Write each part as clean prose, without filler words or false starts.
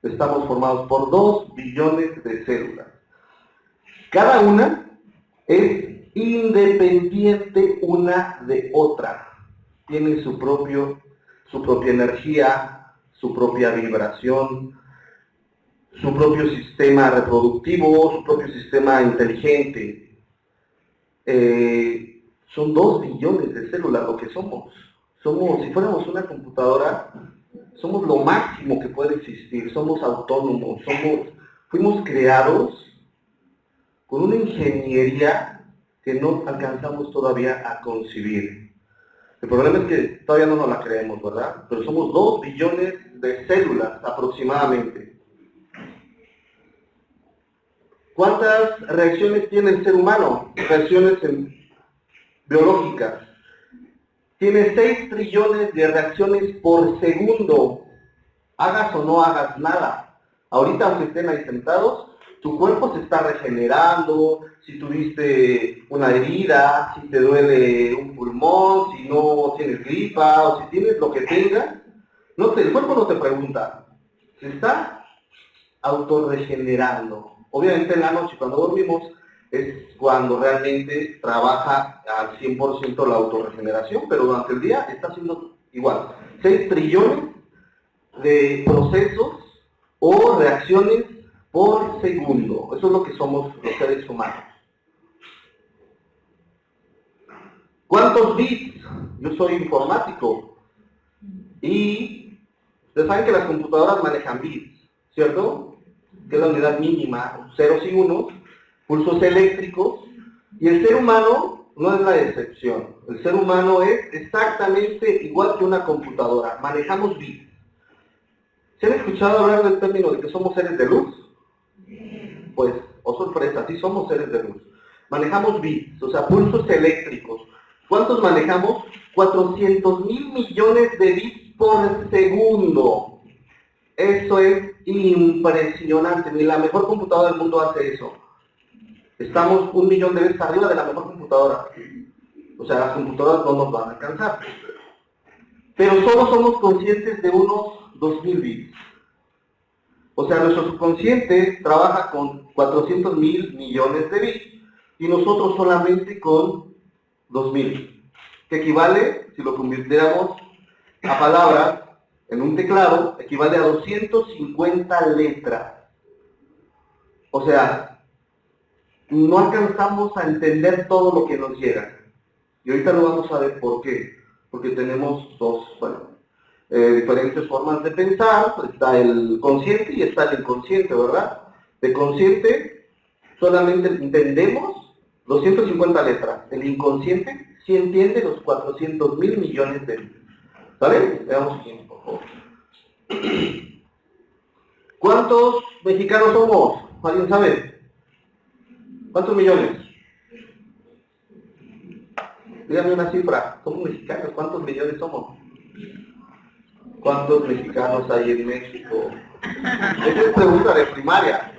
estamos formados por 2 billones de células. Cada una es independiente una de otra. Tiene su propia energía, su propia vibración, su propio sistema reproductivo, su propio sistema inteligente. Son 2 billones de células lo que somos. Si fuéramos una computadora, somos lo máximo que puede existir, somos autónomos, fuimos creados con una ingeniería que no alcanzamos todavía a concebir. El problema es que todavía no nos la creemos, ¿verdad? Pero somos 2 billones de células aproximadamente. ¿Cuántas reacciones tiene el ser humano? Reacciones biológicas. Tiene 6 trillones de reacciones por segundo. Hagas o no hagas nada. Ahorita, aunque estén ahí sentados, tu cuerpo se está regenerando. Si tuviste una herida, si te duele un pulmón, si no tienes gripa o si tienes lo que tengas, el cuerpo no te pregunta. Se está autorregenerando. Obviamente en la noche cuando dormimos es cuando realmente trabaja al 100% la autorregeneración, pero durante el día está haciendo igual. 6 trillones de procesos o reacciones por segundo. Eso es lo que somos los seres humanos. ¿Cuántos bits? Yo soy informático y ustedes saben que las computadoras manejan bits, ¿cierto? Que es la unidad mínima, ceros y unos, pulsos eléctricos, y el ser humano no es la excepción. El ser humano es exactamente igual que una computadora, manejamos bits. ¿Se han escuchado hablar del término de que somos seres de luz? Pues, oh sorpresa, sí somos seres de luz. Manejamos bits, o sea, pulsos eléctricos. ¿Cuántos manejamos? 400.000 millones de bits por segundo. Eso es impresionante, ni la mejor computadora del mundo hace eso. Estamos 1 millón de veces arriba de la mejor computadora. O sea, las computadoras no nos van a alcanzar. Pero solo somos conscientes de unos 2.000 bits. O sea, nuestro subconsciente trabaja con 400.000 millones de bits y nosotros solamente con 2.000. Que equivale, si lo convirtiéramos a palabras, en un teclado, equivale a 250 letras. O sea, no alcanzamos a entender todo lo que nos llega. Y ahorita lo vamos a ver por qué. Porque tenemos diferentes formas de pensar. Está el consciente y está el inconsciente, ¿verdad? De consciente solamente entendemos 250 letras. El inconsciente sí entiende los 400.000 millones de letras. ¿Vale? Veamos bien, por favor. ¿Cuántos mexicanos somos? ¿Alguien sabe? ¿Cuántos millones? Dígame una cifra. Somos mexicanos. ¿Cuántos millones somos? ¿Cuántos mexicanos hay en México? Esa es pregunta de primaria.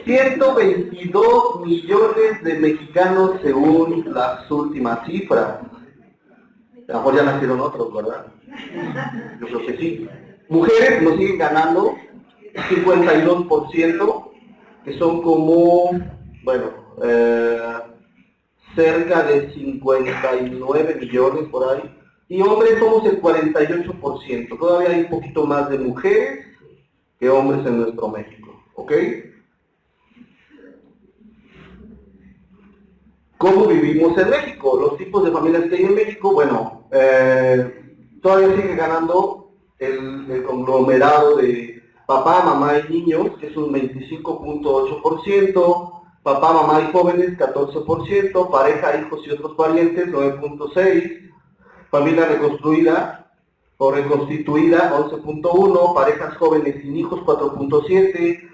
122 millones de mexicanos según las últimas cifras. A lo mejor ya nacieron otros, ¿verdad? Yo creo que sí. Mujeres nos siguen ganando 52%, que son como, cerca de 59 millones por ahí. Y hombres somos el 48%. Todavía hay un poquito más de mujeres que hombres en nuestro México. ¿Ok? ¿Cómo vivimos en México? Los tipos de familias que hay en México, todavía sigue ganando el conglomerado de papá, mamá y niños, que es un 25.8%, papá, mamá y jóvenes, 14%, pareja, hijos y otros parientes, 9.6%, familia reconstruida o reconstituida, 11.1%, parejas jóvenes sin hijos, 4.7%,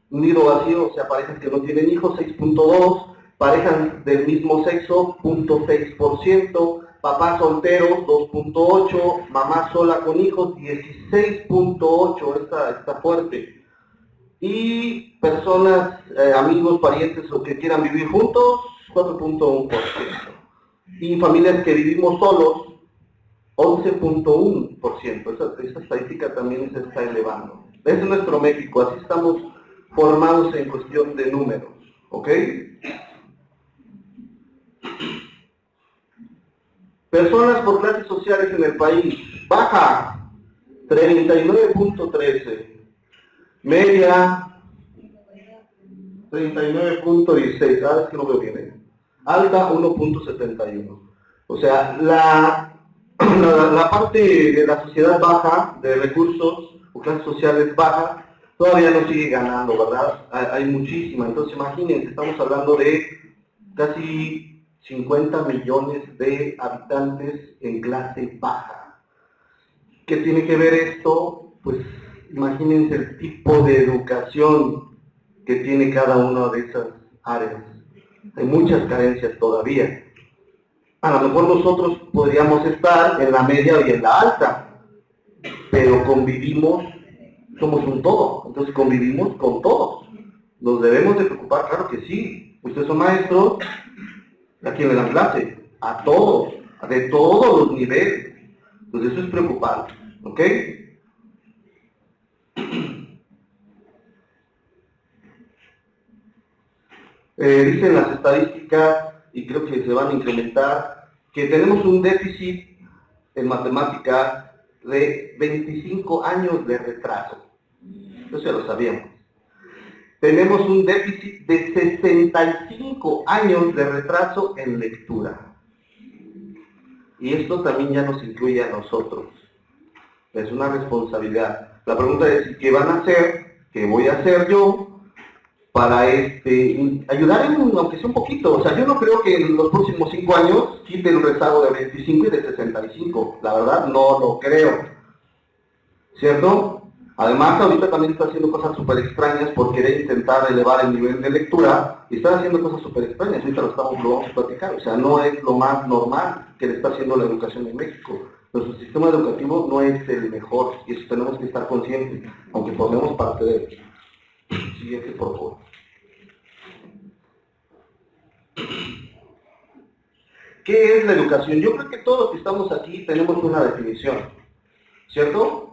nido vacío, o sea, parejas que no tienen hijos, 6.2%, parejas del mismo sexo, 0.6%, papás solteros, 2.8%, mamá sola con hijos, 16.8%, está fuerte. Y personas, amigos, parientes o que quieran vivir juntos, 4.1%. Y familias que vivimos solos, 11.1%. Esa estadística también se está elevando. Ese es nuestro México, así estamos formados en cuestión de números, ¿ok? Personas por clases sociales en el país, baja, 39.13, media, 39.16, es que no veo bien, ¿eh? Alta, 1.71. O sea, la parte de la sociedad baja, de recursos o clases sociales baja, todavía no sigue ganando, ¿verdad? Hay muchísima. Entonces, imagínense, estamos hablando de casi 50 millones de habitantes en clase baja. ¿Qué tiene que ver esto? Pues imagínense el tipo de educación que tiene cada una de esas áreas. Hay muchas carencias todavía. A lo mejor nosotros podríamos estar en la media y en la alta, pero convivimos, somos un todo, entonces convivimos con todos. Nos debemos de preocupar, claro que sí. Ustedes son maestros, ¿a quién le dan clase? A todos, de todos los niveles. Pues eso es preocupante, ¿ok? Dicen las estadísticas, y creo que se van a incrementar, que tenemos un déficit en matemáticas de 25 años de retraso. Eso ya lo sabíamos. Tenemos un déficit de 65 años de retraso en lectura. Y esto también ya nos incluye a nosotros. Es una responsabilidad. La pregunta es, ¿qué van a hacer? ¿Qué voy a hacer yo para ayudar aunque sea un poquito? O sea, yo no creo que en los próximos 5 años quite el rezago de 25 y de 65. La verdad, no lo creo. ¿Cierto? Además, ahorita también está haciendo cosas súper extrañas por querer intentar elevar el nivel de lectura, y está haciendo cosas súper extrañas, ahorita lo vamos a platicar. O sea, no es lo más normal que le está haciendo la educación en México. Nuestro sistema educativo no es el mejor, y eso tenemos que estar conscientes, aunque formemos parte de él. Siguiente, por favor. ¿Qué es la educación? Yo creo que todos los que estamos aquí tenemos una definición, ¿cierto?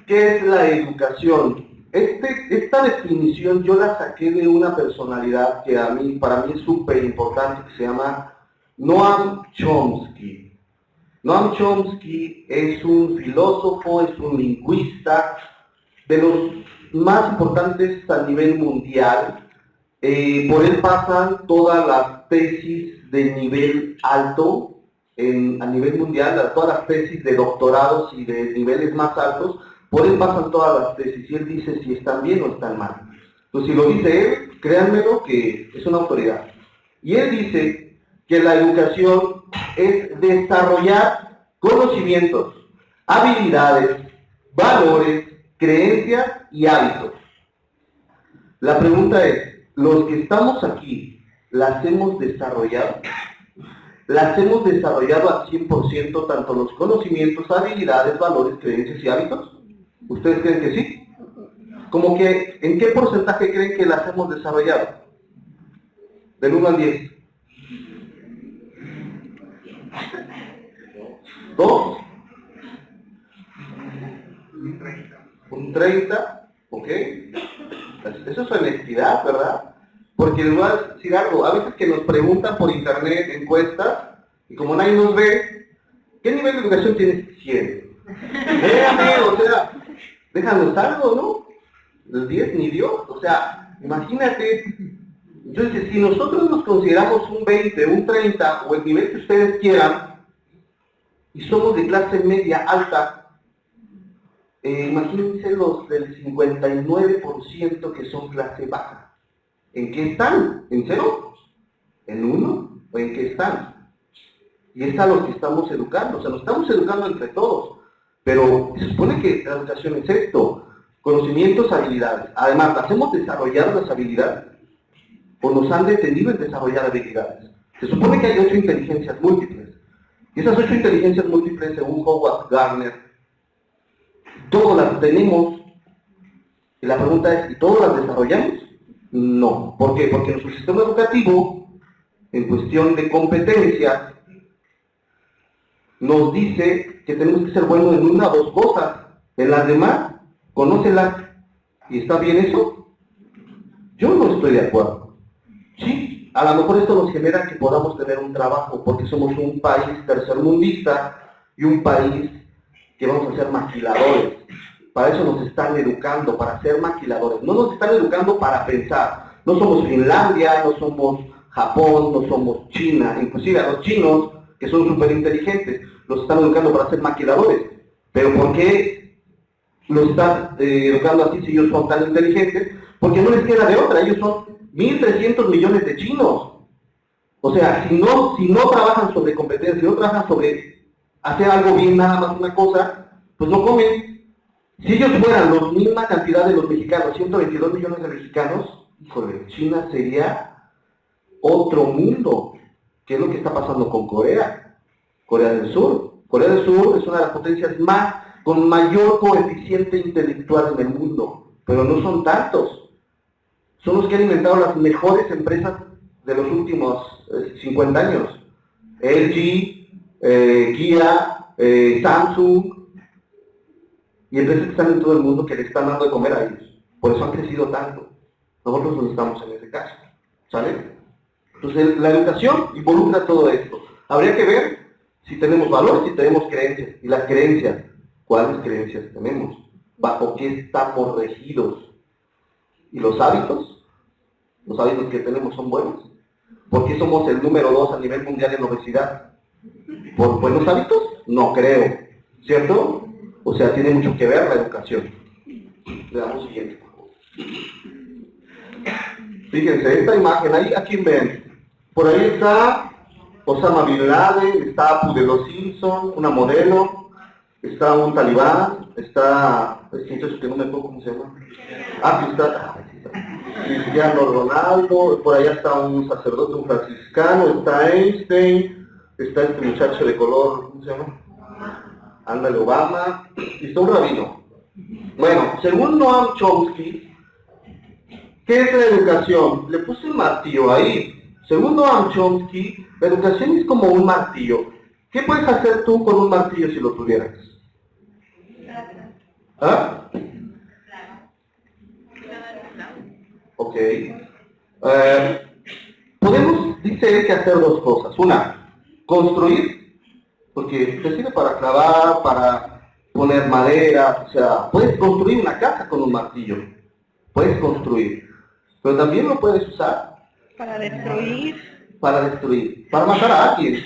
¿Qué es la educación? Esta definición yo la saqué de una personalidad que para mí es súper importante, que se llama Noam Chomsky. Noam Chomsky es un filósofo, es un lingüista, de los más importantes a nivel mundial. Por él pasan todas las tesis de nivel alto a nivel mundial, todas las tesis de doctorados y de niveles más altos. Por él pasan todas las tesis y él dice si están bien o están mal. Entonces, si lo dice él, créanmelo que es una autoridad. Y él dice que la educación es desarrollar conocimientos, habilidades, valores, creencias y hábitos. La pregunta es, ¿los que estamos aquí las hemos desarrollado? ¿Las hemos desarrollado al 100% tanto los conocimientos, habilidades, valores, creencias y hábitos? ¿Ustedes creen que sí? ¿Cómo que, en qué porcentaje creen que las hemos desarrollado? Del 1 al 10. ¿2? Un 30, ¿ok? Eso es honestidad, ¿verdad? Porque les voy a decir algo, a veces que nos preguntan por internet encuestas, y como nadie nos ve, ¿qué nivel de educación tienes? 100. O sea, déjanos algo, ¿no? El 10 ni Dios, o sea, imagínate. Entonces, si nosotros nos consideramos un 20, un 30, o el nivel que ustedes quieran, y somos de clase media alta, imagínense los del 59% que son clase baja. ¿En qué están? ¿En 0? ¿En 1? ¿O en qué están? Y es a los que estamos educando, o sea, nos estamos educando entre todos. Pero se supone que la educación es esto, conocimientos, habilidades. Además, ¿las hemos desarrollado las habilidades? ¿O nos han detenido en desarrollar habilidades? Se supone que hay 8 inteligencias múltiples. Y esas 8 inteligencias múltiples, según Howard Gardner, todas las tenemos. Y la pregunta es, ¿y todas las desarrollamos? No. ¿Por qué? Porque nuestro sistema educativo, en cuestión de competencias, nos dice que tenemos que ser buenos en una o dos cosas. En las demás, conócelas. ¿Y está bien eso? Yo no estoy de acuerdo. Sí, a lo mejor esto nos genera que podamos tener un trabajo, porque somos un país tercermundista y un país que vamos a ser maquiladores. Para eso nos están educando, para ser maquiladores. No nos están educando para pensar. No somos Finlandia, no somos Japón, no somos China. Inclusive a los chinos, que son súper inteligentes, los están educando para ser maquiladores. Pero ¿por qué los están educando así si ellos son tan inteligentes? Porque no les queda de otra. Ellos son 1.300 millones de chinos. O sea, si no trabajan sobre competencia, si no trabajan sobre hacer algo bien, nada más una cosa, pues no comen. Si ellos fueran la misma cantidad de los mexicanos, 122 millones de mexicanos, híjole, China sería otro mundo. ¿Qué es lo que está pasando con Corea? Corea del Sur. Corea del Sur es una de las potencias con mayor coeficiente intelectual en el mundo, pero no son tantos. Son los que han inventado las mejores empresas de los últimos 50 años. LG, Kia, Samsung, y empresas que están en todo el mundo que le están dando de comer a ellos. Por eso han crecido tanto. Nosotros no estamos en ese caso. ¿Sale? Entonces, la educación involucra todo esto. Habría que ver si tenemos valores, si tenemos creencias. Y las creencias, ¿cuáles creencias tenemos? ¿Bajo qué estamos regidos? ¿Y los hábitos? ¿Los hábitos que tenemos son buenos? ¿Por qué somos el número 2 a nivel mundial en obesidad? ¿Por buenos hábitos? No creo. ¿Cierto? O sea, tiene mucho que ver la educación. Le damos siguiente, por favor. Fíjense, esta imagen, ahí, ¿a quién ven? Por ahí está Osama Bin Laden, está Apu de los Simpson, una modelo, está un talibán, está, muchacho que no me acuerdo cómo se llama. Aquí está Cristiano Ronaldo, por allá está un sacerdote, un franciscano, está Einstein, está este muchacho de color, ¿cómo se llama? Ándale, Obama, y está un rabino. Bueno, según Noam Chomsky, ¿qué es la educación? Le puse un martillo ahí. Según Noam Chomsky, la educación es como un martillo. ¿Qué puedes hacer tú con un martillo si lo tuvieras? ¿Ah? Ok. Podemos, dice él, que hacer dos cosas. Una, construir, porque te sirve para clavar, para poner madera, o sea, puedes construir una casa con un martillo. Puedes construir. Pero también lo puedes usar para destruir, para matar a alguien.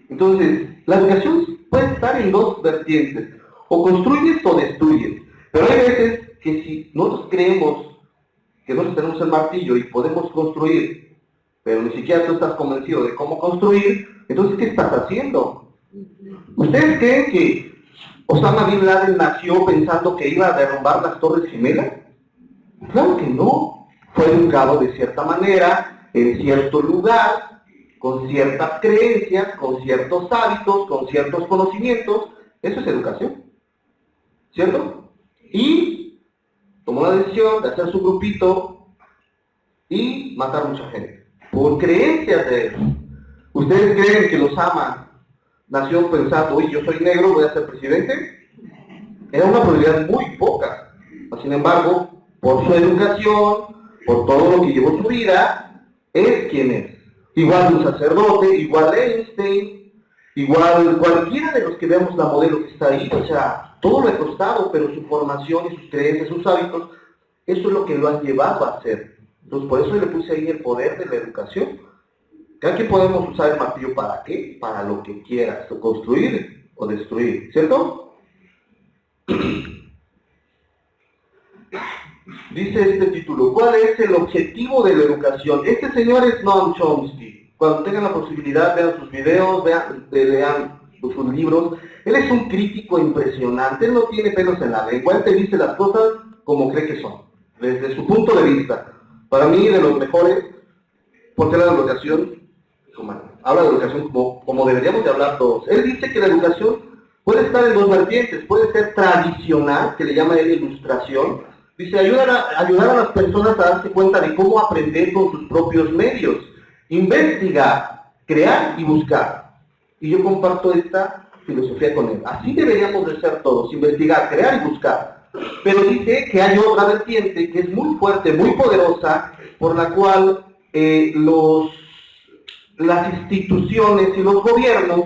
Entonces, la educación puede estar en dos vertientes, o construyes o destruyes. Pero hay veces que si nosotros creemos que nosotros tenemos el martillo y podemos construir, pero ni siquiera tú estás convencido de cómo construir, entonces, ¿qué estás haciendo? ¿Ustedes creen que Osama Bin Laden nació pensando que iba a derrumbar las Torres Gemelas? Claro que no. Fue educado de cierta manera, en cierto lugar, con ciertas creencias, con ciertos hábitos, con ciertos conocimientos. Eso es educación. ¿Cierto? Y tomó la decisión de hacer su grupito y matar a mucha gente. Por creencias de él. ¿Ustedes creen que Osama nació pensando, uy, yo soy negro, voy a ser presidente? Era una probabilidad muy poca. Sin embargo, por su educación, por todo lo que llevó su vida, es quien es. Igual un sacerdote, igual Einstein, igual cualquiera de los que vemos la modelo que está ahí, o sea, todo lo ha costado, pero su formación y sus creencias, sus hábitos, eso es lo que lo han llevado a hacer. Entonces, por eso le puse ahí el poder de la educación. Aquí podemos usar el martillo ¿para qué? Para lo que quieras, o construir o destruir, ¿cierto? Dice este título, ¿cuál es el objetivo de la educación? Este señor es Noam Chomsky. Cuando tengan la posibilidad, vean sus videos, lean sus libros. Él es un crítico impresionante, él no tiene pelos en la lengua, él te dice las cosas como cree que son, desde su punto de vista. Para mí, de los mejores, porque la educación, habla de educación como deberíamos de hablar todos. Él dice que la educación puede estar en dos vertientes, puede ser tradicional, que le llama él ilustración. Dice, ayudar a las personas a darse cuenta de cómo aprender con sus propios medios, investigar, crear y buscar. Y yo comparto esta filosofía con él. Así deberíamos de ser todos, investigar, crear y buscar. Pero dice que hay otra vertiente que es muy fuerte, muy poderosa, por la cual las instituciones y los gobiernos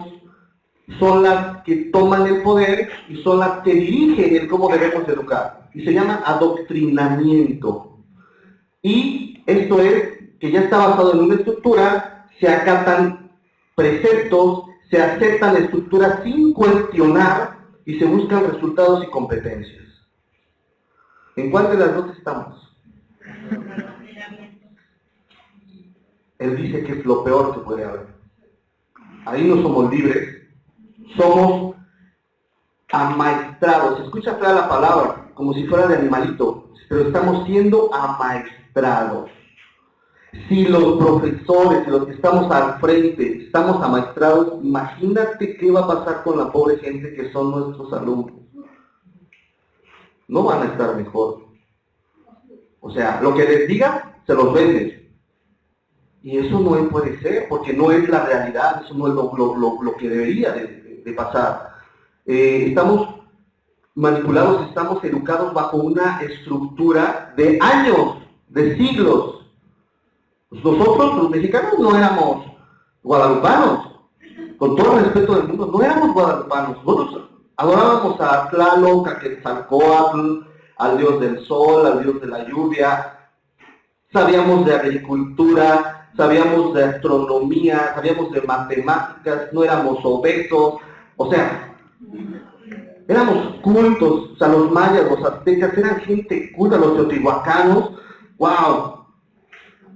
son las que toman el poder y son las que dirigen el cómo debemos educar. Y se llama adoctrinamiento. Y esto es que ya está basado en una estructura, se acatan preceptos, se aceptan estructuras sin cuestionar y se buscan resultados y competencias. ¿En cuál de las dos estamos? Él dice que es lo peor que puede haber. Ahí no somos libres, somos amaestrados. Se escucha fea la palabra, como si fuera de animalito, pero estamos siendo amaestrados. Si los profesores y los que estamos al frente estamos amaestrados, imagínate qué va a pasar con la pobre gente que son nuestros alumnos. No van a estar mejor. O sea, lo que les diga, se los venden. Y eso no puede ser, porque no es la realidad, eso no es lo que debería de pasar. Estamos manipulados, estamos educados bajo una estructura de años, de siglos. Nosotros, los mexicanos, no éramos guadalupanos. Con todo el respeto del mundo, no éramos guadalupanos. Nosotros adorábamos a Tlaloc, a Quetzalcóatl, al dios del sol, al dios de la lluvia. Sabíamos de agricultura, sabíamos de astronomía, sabíamos de matemáticas, no éramos obesos. O sea, éramos cultos. O sea, los mayas, los aztecas, eran gente culta, los teotihuacanos. ¡Wow!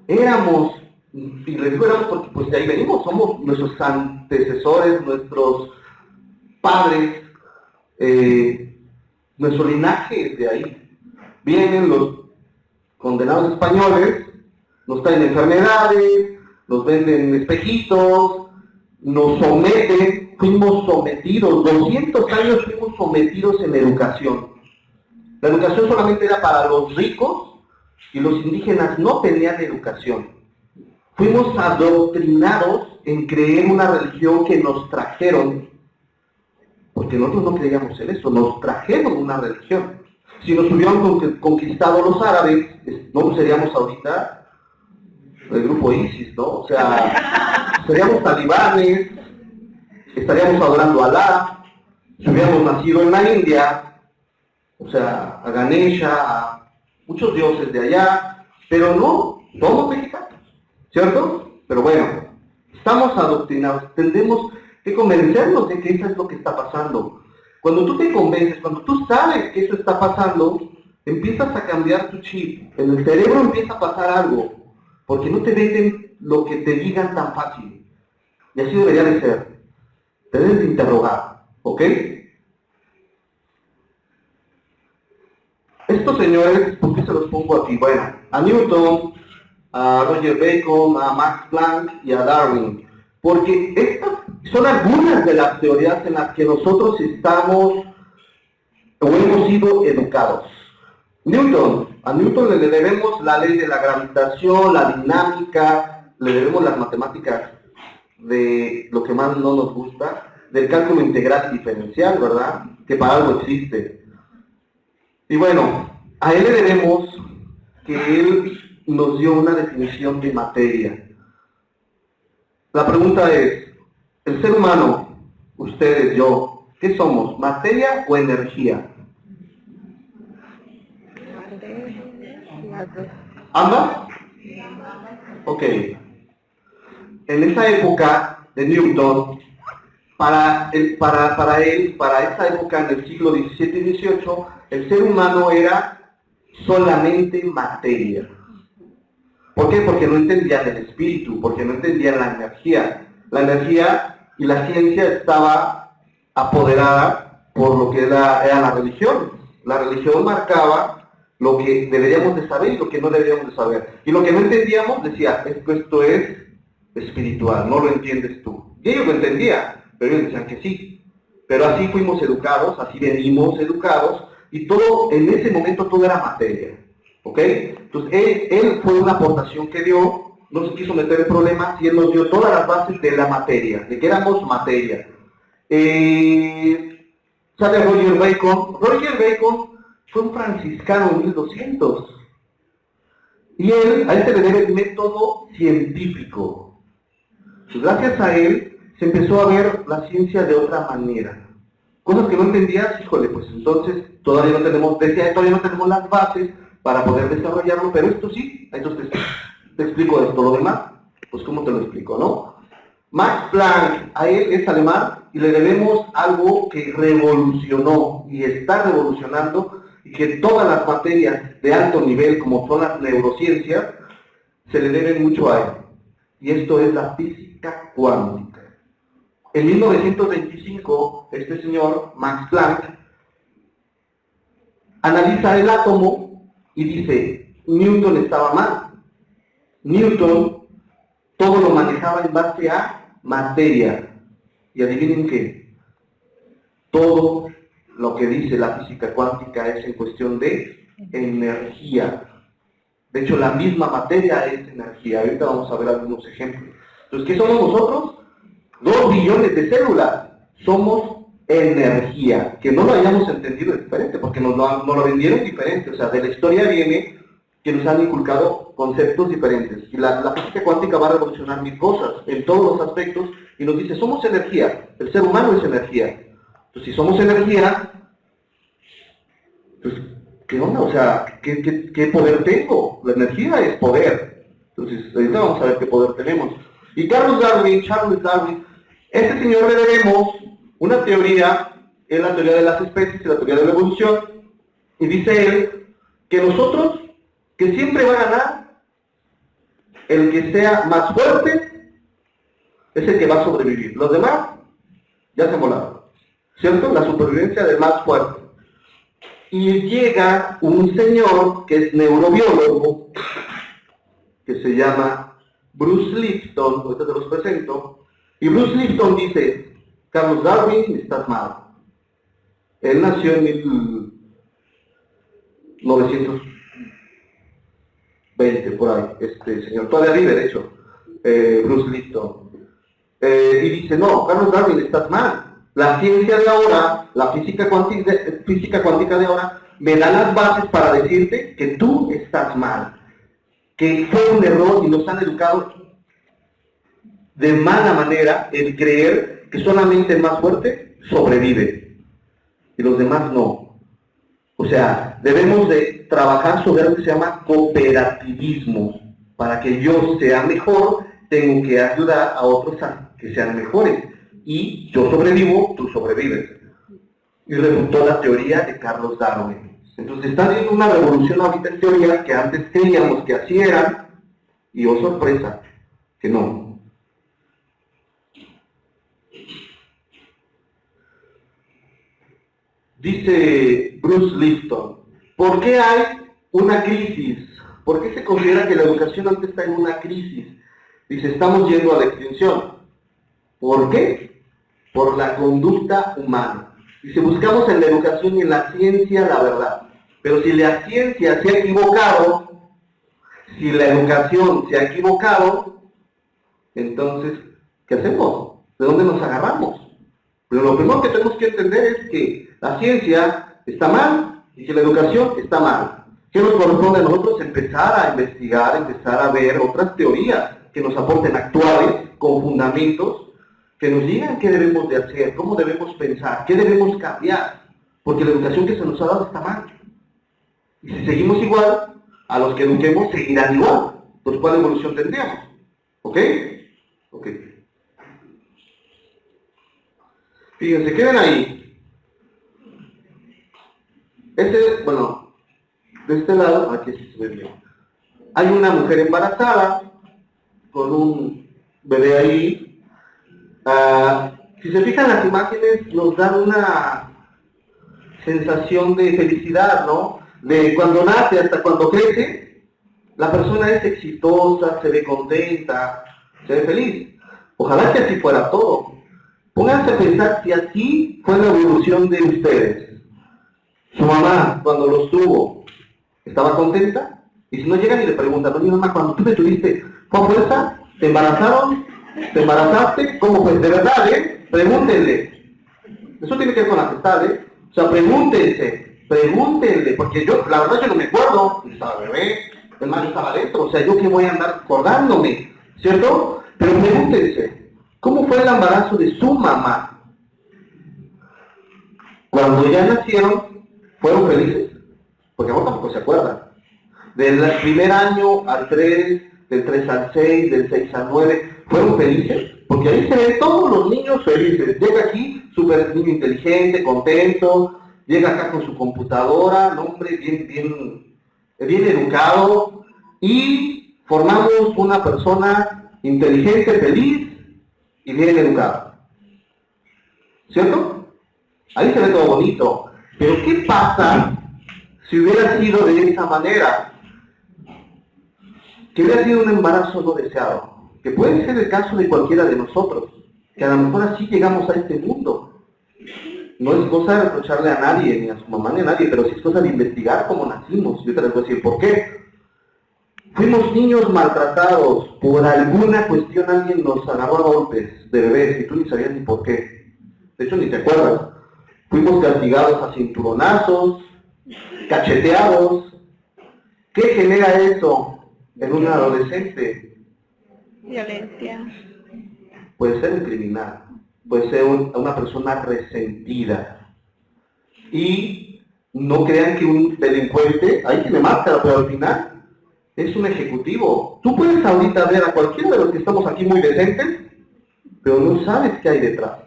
Éramos, y les digo éramos porque pues de ahí venimos, somos nuestros antecesores, nuestros padres, nuestro linaje de ahí. Vienen los condenados españoles, nos traen enfermedades, nos venden espejitos, nos someten, fuimos sometidos, 200 años fuimos sometidos en educación. La educación solamente era para los ricos, y los indígenas no tenían educación. Fuimos adoctrinados en creer una religión que nos trajeron, porque nosotros no creíamos en eso, nos trajeron una religión. Si nos hubieran conquistado los árabes, no seríamos ahorita el grupo ISIS, ¿no? O sea, seríamos talibanes, estaríamos adorando a Alá, si hubiéramos nacido en la India, o sea, a Ganesha, a muchos dioses de allá, pero no, somos mexicanos, ¿cierto? Pero bueno, estamos adoctrinados, tendemos que convencernos de que eso es lo que está pasando. Cuando tú te convences, cuando tú sabes que eso está pasando, empiezas a cambiar tu chip, en el cerebro empieza a pasar algo, porque no te venden lo que te digan tan fácil. Y así debería de ser. Te debes de interrogar, ¿ok? Estos señores, ¿por qué se los pongo aquí? Bueno, a Newton, a Roger Bacon, a Max Planck y a Darwin. Porque estas son algunas de las teorías en las que nosotros estamos o hemos sido educados. A Newton le debemos la ley de la gravitación, la dinámica, le debemos las matemáticas de lo que más no nos gusta, del cálculo integral y diferencial, ¿verdad? Que para algo existe. Y bueno, a él le debemos que él nos dio una definición de materia. La pregunta es, el ser humano, ustedes, yo, ¿qué somos? ¿Materia o energía? ¿Ambas? Ok. En esa época de Newton, para esa época en el siglo XVII y XVIII, el ser humano era solamente materia. ¿Por qué? Porque no entendían el espíritu, porque no entendían la energía. La energía y la ciencia estaba apoderada por lo que era la religión. La religión marcaba lo que deberíamos de saber y lo que no deberíamos de saber. Y lo que no entendíamos decía, esto es espiritual, no lo entiendes tú. Y ellos lo entendían, pero ellos decían que sí. Pero así fuimos educados, así venimos educados, y todo, en ese momento todo era materia. ¿Ok? Entonces él fue una aportación que dio, no se quiso meter en problemas, y él nos dio todas las bases de la materia, de que éramos materia. Sale Roger Bacon. Roger Bacon fue un franciscano en 1200. Y a él se le debe el método científico. Pues gracias a él se empezó a ver la ciencia de otra manera. Cosas que no entendías, híjole, pues entonces todavía no tenemos las bases para poder desarrollarlo, pero esto sí, entonces te explico esto. Lo demás, pues cómo te lo explico, ¿no? Max Planck, a él es alemán y le debemos algo que revolucionó y está revolucionando, y que todas las materias de alto nivel, como son las neurociencias, se le deben mucho a él. Y esto es la física cuántica. En 1925, este señor, Max Planck, analiza el átomo y dice, Newton estaba mal. Newton todo lo manejaba en base a materia. Y adivinen qué, todo lo que dice la física cuántica es en cuestión de energía. De hecho, la misma materia es energía. Ahorita vamos a ver algunos ejemplos. Entonces, ¿qué somos nosotros? 2 billones de células. Somos energía. Que no lo hayamos entendido diferente, porque nos lo vendieron diferente. O sea, de la historia viene que nos han inculcado conceptos diferentes. Y la física cuántica va a revolucionar mil cosas en todos los aspectos, y nos dice, somos energía. El ser humano es energía. Entonces, si somos energía, pues, ¿qué onda? O sea, ¿qué poder tengo? La energía es poder. Entonces, ahorita vamos a ver qué poder tenemos. Y Charles Darwin, este señor le debemos una teoría, es la teoría de las especies y la teoría de la evolución, y dice él que nosotros, que siempre va a ganar el que sea más fuerte, es el que va a sobrevivir. Los demás ya se molaron, ¿cierto? La supervivencia del más fuerte. Y llega un señor que es neurobiólogo, que se llama Bruce Lipton, ahorita te los presento, y Bruce Lipton dice, Carlos Darwin, estás mal. Él nació en 1920, por ahí, este señor, todavía vive, de hecho, Bruce Lipton. Y dice, no, Carlos Darwin, estás mal. La ciencia de ahora, la física cuántica de ahora, me da las bases para decirte que tú estás mal. Que fue un error y nos han educado de mala manera en creer que solamente el más fuerte sobrevive y los demás no. O sea, debemos de trabajar sobre algo que se llama cooperativismo. Para que yo sea mejor, tengo que ayudar a otros a que sean mejores. Y yo sobrevivo, tú sobrevives. Y refutó la teoría de Carlos Darwin. Entonces está habiendo una revolución ahorita en teoría que antes creíamos que así eran, y oh sorpresa, que no. Dice Bruce Lipton, ¿por qué hay una crisis? ¿Por qué se considera que la educación antes está en una crisis? Dice, estamos yendo a la extinción. ¿Por qué? Por la conducta humana. Dice, buscamos en la educación y en la ciencia la verdad. Pero si la ciencia se ha equivocado, si la educación se ha equivocado, entonces, ¿qué hacemos? ¿De dónde nos agarramos? Pero lo primero que tenemos que entender es que la ciencia está mal y que la educación está mal. ¿Qué nos corresponde a nosotros? Empezar a investigar, empezar a ver otras teorías que nos aporten actuales, con fundamentos, que nos digan qué debemos de hacer, cómo debemos pensar, qué debemos cambiar, porque la educación que se nos ha dado está mal. Y si seguimos igual, a los que eduquemos seguirán igual. Entonces, ¿cuál evolución tendríamos? ¿Ok? Ok. Fíjense, ¿qué ven ahí? Bueno, de este lado, aquí sí se ve bien. Hay una mujer embarazada, con un bebé ahí. Si se fijan, las imágenes nos dan una sensación de felicidad, ¿no? De cuando nace hasta cuando crece, la persona es exitosa, se ve contenta, se ve feliz. Ojalá que así fuera todo. Pónganse a pensar si así fue la evolución de ustedes. Su mamá, cuando los tuvo, ¿estaba contenta? Y si no llegan y le preguntan, oye mamá, cuando tú me tuviste, ¿fue a fuerza? ¿Te embarazaron? ¿Te embarazaste? ¿Cómo fue? De verdad, Pregúntenle. Eso tiene que ver con la amistad, ¿eh? O sea, pregúntenle, porque la verdad yo no me acuerdo, estaba bebé, el mal estaba dentro, o sea, yo que voy a andar acordándome, ¿cierto? Pero pregúntense, ¿cómo fue el embarazo de su mamá? Cuando ya nacieron, ¿fueron felices? Porque vos tampoco se acuerdan. Del primer año al 3, del 3 al 6, del 6 al 9, ¿fueron felices? Porque ahí se ven todos los niños felices. Llega aquí, súper niño inteligente, contento, llega acá con su computadora, hombre, bien educado, y formamos una persona inteligente, feliz y bien educada. ¿Cierto? Ahí se ve todo bonito. Pero ¿qué pasa si hubiera sido de esa manera? Que hubiera sido un embarazo no deseado. Que puede ser el caso de cualquiera de nosotros. Que a lo mejor así llegamos a este mundo. No es cosa de reprocharle a nadie, ni a su mamá, ni a nadie, pero sí es cosa de investigar cómo nacimos. Yo te les voy a decir por qué. Fuimos niños maltratados. Por alguna cuestión alguien nos agarró a golpes de bebés y tú ni sabías ni por qué. De hecho, ni te acuerdas. Fuimos castigados a cinturonazos, cacheteados. ¿Qué genera eso en un adolescente? Violencia. Puede ser un criminal, puede ser una persona resentida. Y no crean que un delincuente, ahí tiene máscara, pero al final es un ejecutivo. Tú puedes ahorita ver a cualquiera de los que estamos aquí muy decentes, pero no sabes qué hay detrás.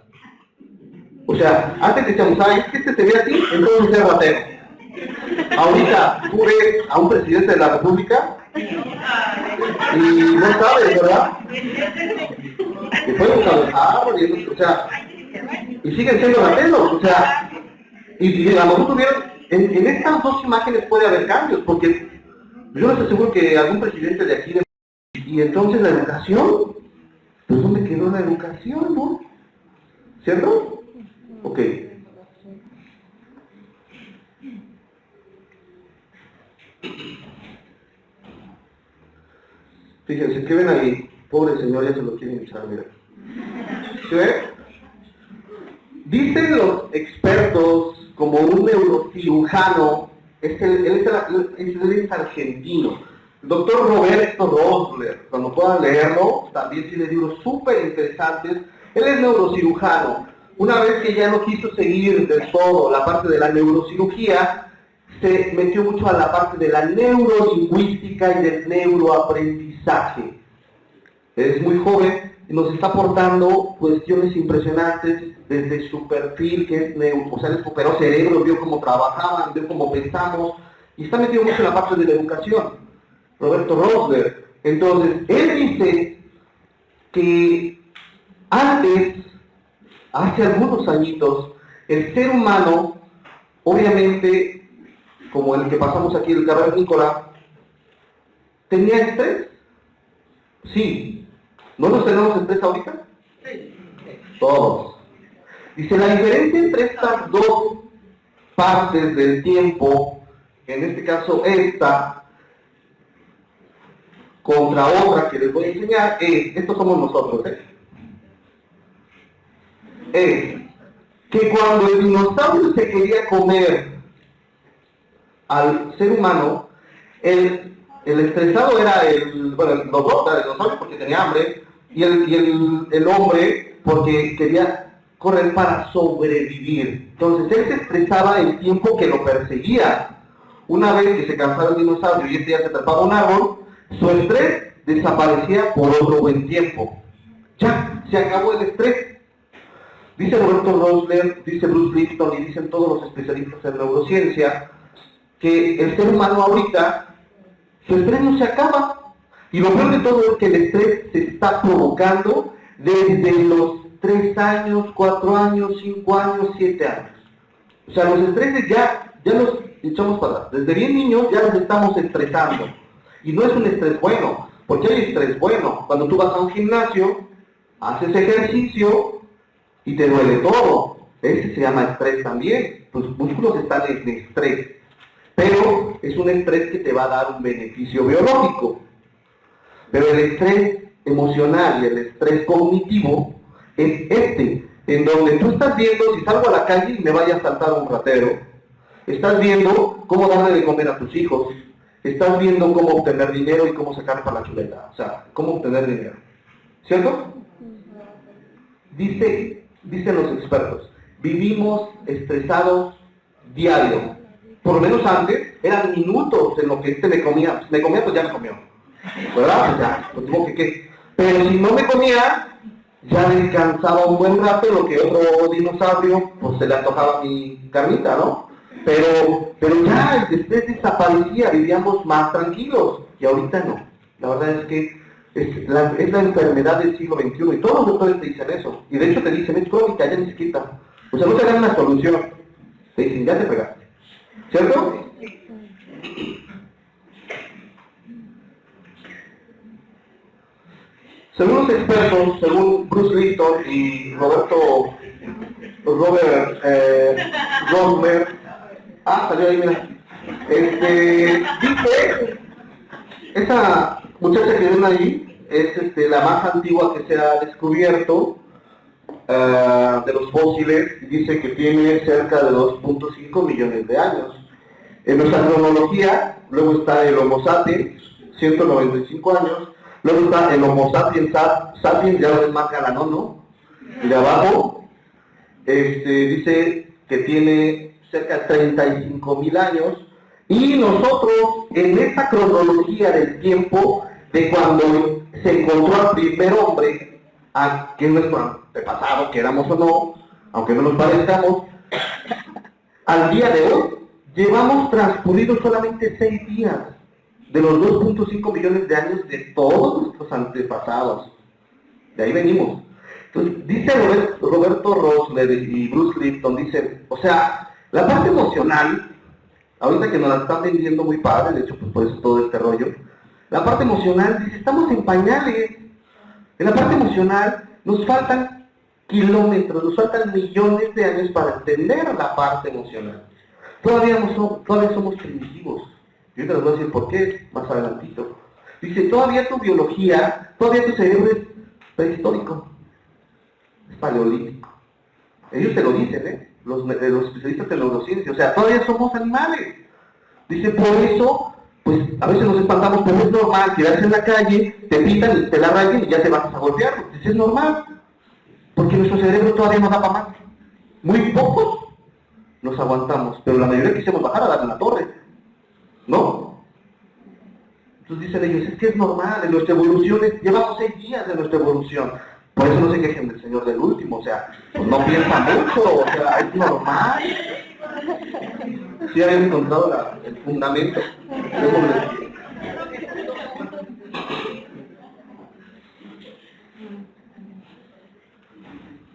O sea, antes decíamos, es que este se ve así, entonces es ratero. Ahorita tú ves a un presidente de la República y no sabes, ¿verdad? Que fue un cabezado, o sea, y siguen siendo rateros, o sea, y a lo mejor tuvieron, en estas dos imágenes puede haber cambios, porque yo no estoy seguro que algún presidente de aquí, y entonces la educación, pues ¿dónde quedó la educación, no? ¿Cierto? Ok. Fíjense, ¿qué ven ahí? Pobre señor, ya se lo quieren echar, mira. ¿Sí ven? Dicen los expertos, como un neurocirujano, él es argentino, el doctor Roberto Rosler, cuando puedan leerlo, también tiene libros súper interesantes. Él es neurocirujano. Una vez que ya no quiso seguir del todo la parte de la neurocirugía, se metió mucho a la parte de la neurolingüística y del neuroaprendizaje. Es muy joven y nos está aportando cuestiones impresionantes desde su perfil, que es o sea, él superó cerebro, vio cómo trabajaban, vio cómo pensamos, y está metido mucho en la parte de la educación. Roberto Rosler. Entonces, él dice que antes, hace algunos añitos, el ser humano, obviamente, como el que pasamos aquí, el cavernícola, tenía estrés. Sí. ¿No nos tenemos estrés ahorita? Sí. Todos. Dice, la diferencia entre estas dos partes del tiempo, en este caso esta, contra otra que les voy a enseñar, estos somos nosotros, es que cuando el dinosaurio se quería comer al ser humano, el estresado era los dos, el dinosaurio porque tenía hambre, y el hombre porque quería correr para sobrevivir. Entonces él se estresaba el tiempo que lo perseguía. Una vez que se cansaba el dinosaurio y este ya se trepaba a un árbol, su estrés desaparecía por otro buen tiempo. Ya, se acabó el estrés. Dice Roberto Rosler, dice Bruce Lipton y dicen todos los especialistas en neurociencia que el ser humano ahorita, su estrés no se acaba. Y lo peor de todo es que el estrés se está provocando desde los 3 años, 4 años, 5 años, 7 años. O sea, los estreses ya los echamos para atrás. Desde bien niños ya los estamos estresando. Y no es un estrés bueno, porque hay estrés bueno. Cuando tú vas a un gimnasio, haces ejercicio y te duele todo. Ese se llama estrés también. Tus músculos están en estrés. Pero es un estrés que te va a dar un beneficio biológico. Pero el estrés emocional y el estrés cognitivo es este, en donde tú estás viendo si salgo a la calle y me vaya a asaltar un ratero, estás viendo cómo darle de comer a tus hijos, estás viendo cómo obtener dinero y cómo sacar para la chuleta, o sea, cómo obtener dinero, ¿cierto? Dicen los expertos, vivimos estresados diario. Por lo menos antes eran minutos en lo que me comía pues ya me comió, ¿verdad? Pues ya, pues digo que qué. Pero si no me comía, ya descansaba un buen rato, lo que otro dinosaurio, pues se le antojaba mi carnita, ¿no? Pero ya el estrés desaparecía, vivíamos más tranquilos, y ahorita no. La verdad es que es la enfermedad del siglo XXI, y todos los doctores te dicen eso, y de hecho te dicen, es crónica, ya ni se quita. O sea, no te dan una solución, te dicen, ya te pegaste, ¿cierto? Según los expertos, según Bruce Lipton y Robert Rosmer, salió ahí, mira, dice, esa muchacha que ven ahí es la más antigua que se ha descubierto de los fósiles, dice que tiene cerca de 2.5 millones de años. En nuestra cronología, luego está el Homo sapiens, 195 años, luego está el Homo sapiens sapiens, ya lo ves más galanón, ¿no? Y de abajo, dice que tiene cerca de 35.000 años, y nosotros, en esta cronología del tiempo, de cuando se encontró al primer hombre, que es nuestro antepasado, queramos o no, aunque no nos parezcamos, al día de hoy, llevamos transcurrido solamente 6 días de los 2.5 millones de años de todos nuestros antepasados. De ahí venimos. Entonces, dice Roberto Rosler y Bruce Lipton, dicen, o sea, la parte emocional, ahorita que nos la están vendiendo muy padre, de hecho, pues por eso todo este rollo, la parte emocional, dice, estamos en pañales. En la parte emocional nos faltan kilómetros, nos faltan millones de años para entender la parte emocional. Todavía somos primitivos. Yo te les voy a decir por qué más adelantito. Dice, todavía tu biología, todavía tu cerebro es prehistórico, es paleolítico. Ellos te lo dicen, los especialistas de neurociencia, o sea, todavía somos animales. Dice, por eso, pues a veces nos espantamos, pero es normal quedarse en la calle, te pitan y te la rayen y ya te vas a golpear. Dice, es normal, porque nuestro cerebro todavía no da para más. Muy pocos nos aguantamos, pero la mayoría quisimos bajar a darle una torre, ¿no? Entonces dicen ellos, es que es normal, en nuestra evolución, llevamos 6 días de nuestra evolución, por eso no se quejen del Señor del último, o sea, pues no piensa mucho, o sea, es normal. Sí habían encontrado el fundamento.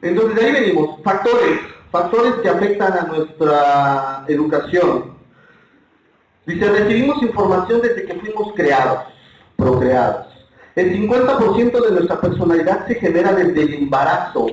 Entonces de ahí venimos, factores que afectan a nuestra educación. Dice, recibimos información desde que fuimos procreados. El 50% de nuestra personalidad se genera desde el embarazo.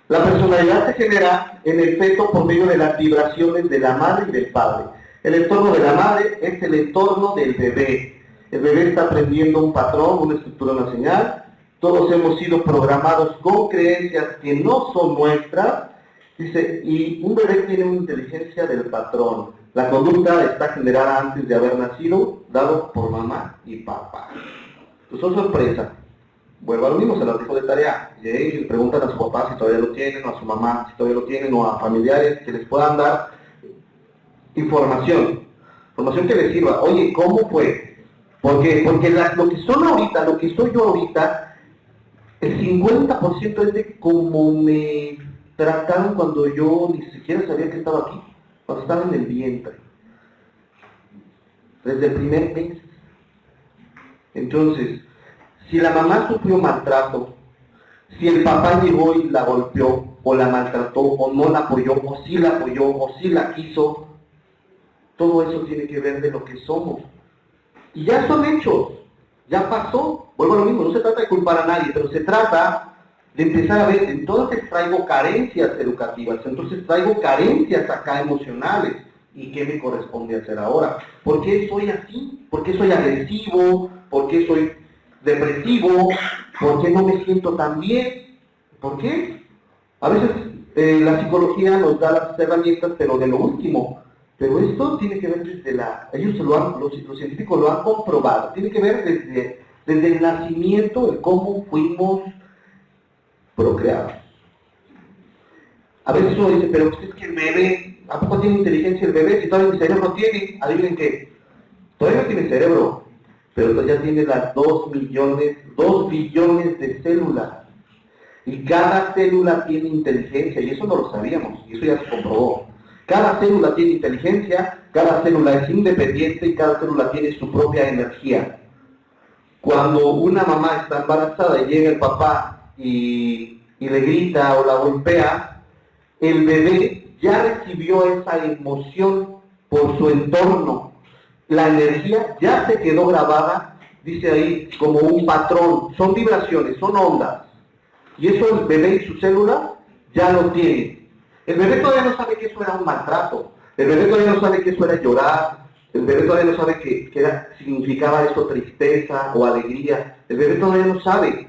La personalidad se genera en el feto por medio de las vibraciones de la madre y del padre. El entorno de la madre es el entorno del bebé. El bebé está aprendiendo un patrón, una estructura, una señal. Todos hemos sido programados con creencias que no son nuestras. Dice, y un bebé tiene una inteligencia del patrón. La conducta está generada antes de haber nacido, dado por mamá y papá. Pues son sorpresa. Vuelvo a lo mismo, se los dejo de tarea. Y les preguntan a su papá si todavía lo tienen, o a su mamá si todavía lo tienen, o a familiares que les puedan dar información que les sirva. Oye, ¿cómo fue? Porque lo que son ahorita, lo que soy yo ahorita, el 50% es de cómo me trataron cuando yo ni siquiera sabía que estaba aquí, cuando estaba en el vientre. Desde el primer mes. Entonces, si la mamá sufrió maltrato, si el papá llegó y la golpeó, o la maltrató, o no la apoyó, o sí la apoyó, o sí la quiso, todo eso tiene que ver de lo que somos. Y ya son hechos, ya pasó. Vuelvo a lo mismo, no se trata de culpar a nadie, pero se trata de empezar a ver, entonces traigo carencias educativas, entonces traigo carencias acá emocionales. ¿Y qué me corresponde hacer ahora? ¿Por qué soy así? ¿Por qué soy agresivo? ¿Por qué soy depresivo? ¿Por qué no me siento tan bien? ¿Por qué? A veces la psicología nos da las herramientas, pero de lo último. Pero esto tiene que ver desde ellos los científicos lo han comprobado, tiene que ver desde el nacimiento, de cómo fuimos procreados. A veces uno dice, pero pues es que el bebé, ¿a poco tiene inteligencia el bebé? Si todavía el cerebro tiene, adivinen qué, todavía no tiene cerebro, pero ya tiene las 2 billones de células. Y cada célula tiene inteligencia, y eso no lo sabíamos, y eso ya se comprobó. Cada célula tiene inteligencia, cada célula es independiente y cada célula tiene su propia energía. Cuando una mamá está embarazada y llega el papá y le grita o la golpea, el bebé ya recibió esa emoción por su entorno. La energía ya se quedó grabada, dice ahí, como un patrón. Son vibraciones, son ondas. Y eso el bebé y su célula ya lo tiene. El bebé todavía no sabe que eso era un maltrato. El bebé todavía no sabe que eso era llorar. El bebé todavía no sabe que significaba eso tristeza o alegría. El bebé todavía no sabe.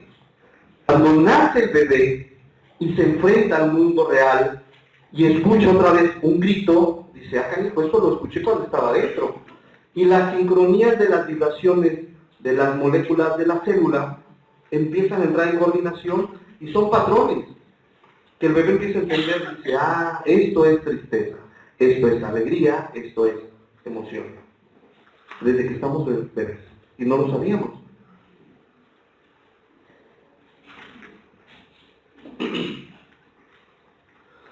Cuando nace el bebé y se enfrenta al mundo real y escucha otra vez un grito, dice, canijo, esto lo escuché cuando estaba adentro. Y las sincronías de las vibraciones de las moléculas de la célula empiezan a entrar en coordinación y son patrones que el bebé empieza a entender, dice, esto es tristeza, esto es alegría, esto es emoción. Desde que estamos bebés. Y no lo sabíamos.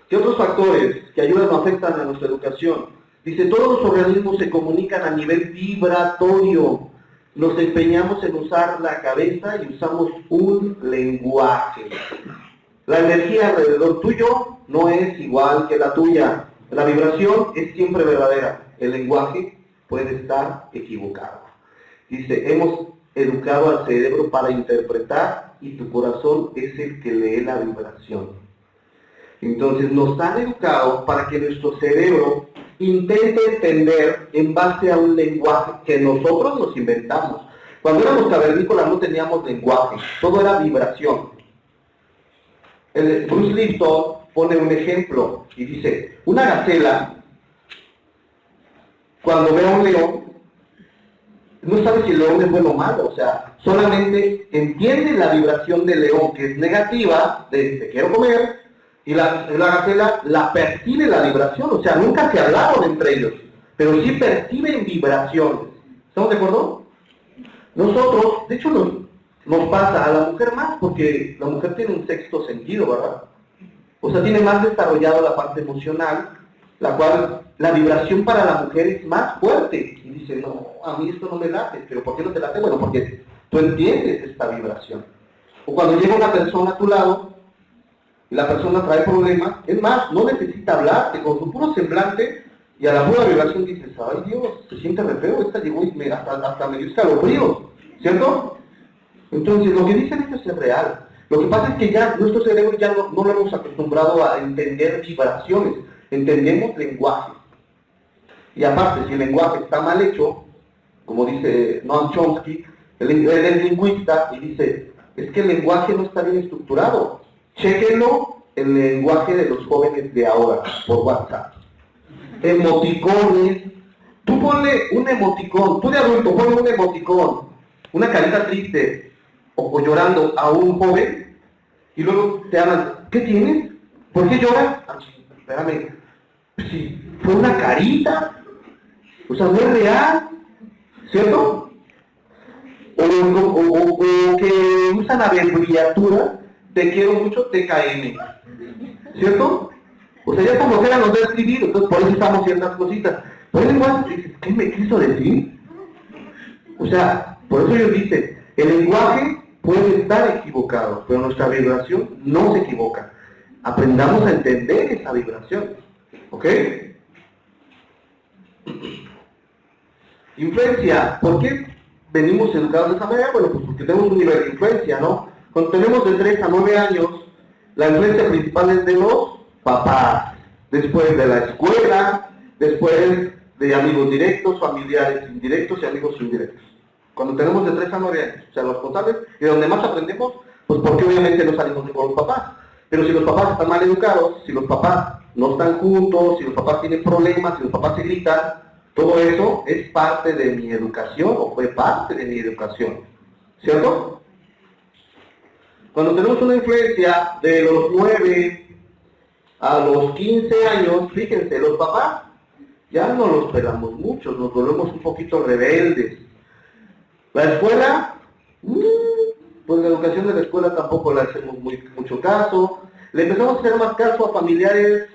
¿Qué otros factores que ayudan o afectan a nuestra educación? Dice, todos los organismos se comunican a nivel vibratorio. Nos empeñamos en usar la cabeza y usamos un lenguaje. La energía alrededor tuyo no es igual que la tuya. La vibración es siempre verdadera. El lenguaje puede estar equivocado. Dice, hemos educado al cerebro para interpretar y tu corazón es el que lee la vibración. Entonces nos han educado para que nuestro cerebro intente entender en base a un lenguaje que nosotros nos inventamos. Cuando éramos cavernícolas no teníamos lenguaje, todo era vibración. Bruce Lipton pone un ejemplo y dice, una gacela, cuando ve a un león, no sabe si el león es bueno o malo, o sea, solamente entiende la vibración del león, que es negativa, de te quiero comer, y la gacela la percibe la vibración, o sea, nunca se hablaron entre ellos, pero sí perciben vibraciones. ¿Estamos de acuerdo? Nosotros, de hecho, nos pasa a la mujer más, porque la mujer tiene un sexto sentido, ¿verdad? O sea, tiene más desarrollado la parte emocional, la cual la vibración para la mujer es más fuerte. Y dice, no, a mí esto no me late. ¿Pero por qué no te late? Bueno, porque tú entiendes esta vibración. O cuando llega una persona a tu lado, y la persona trae problemas, es más, no necesita hablarte, con su puro semblante, y a la pura vibración dices, ay Dios, se siente re feo, esta llegó y hasta me dio escalofríos, ¿cierto? Entonces, lo que dicen ellos es real. Lo que pasa es que ya nuestro cerebro ya no lo hemos acostumbrado a entender vibraciones, entendemos lenguaje. Y aparte, si el lenguaje está mal hecho, como dice Noam Chomsky, él es lingüista y dice, es que el lenguaje no está bien estructurado. Chéquenlo el lenguaje de los jóvenes de ahora, por WhatsApp. Emoticones. Tú ponle un emoticón, tú de adulto ponle un emoticón, una carita triste o llorando a un joven y luego te hablan, ¿qué tienes? ¿Por qué lloras? Espérame, si fue una carita, o sea, no es real, ¿cierto? O que usan abreviatura, te quiero mucho, TKM, ¿cierto? O sea, ya como que nos va a escribir, entonces por eso estamos ciertas cositas. Pero el lenguaje dice, ¿qué me quiso decir? O sea, por eso ellos dicen, el lenguaje puede estar equivocado, pero nuestra vibración no se equivoca. Aprendamos a entender esa vibración, ¿ok? Influencia, ¿por qué venimos educados de esa manera? Bueno, pues porque tenemos un nivel de influencia, ¿no? Cuando tenemos de 3 a 9 años, la influencia principal es de los papás, después de la escuela, después de amigos directos, familiares indirectos y amigos indirectos. Cuando tenemos de 3 a 9 años, o sea, los responsables, y donde más aprendemos, pues porque obviamente no salimos con los papás. Pero si los papás están mal educados, si los papás no están juntos, si los papás tienen problemas, si los papás se gritan, todo eso es parte de mi educación o fue parte de mi educación. ¿Cierto? Cuando tenemos una influencia de los 9 a los 15 años, fíjense, los papás ya no los pelamos mucho, nos volvemos un poquito rebeldes. La escuela, pues la educación de la escuela tampoco le hacemos mucho caso. Le empezamos a hacer más caso a familiares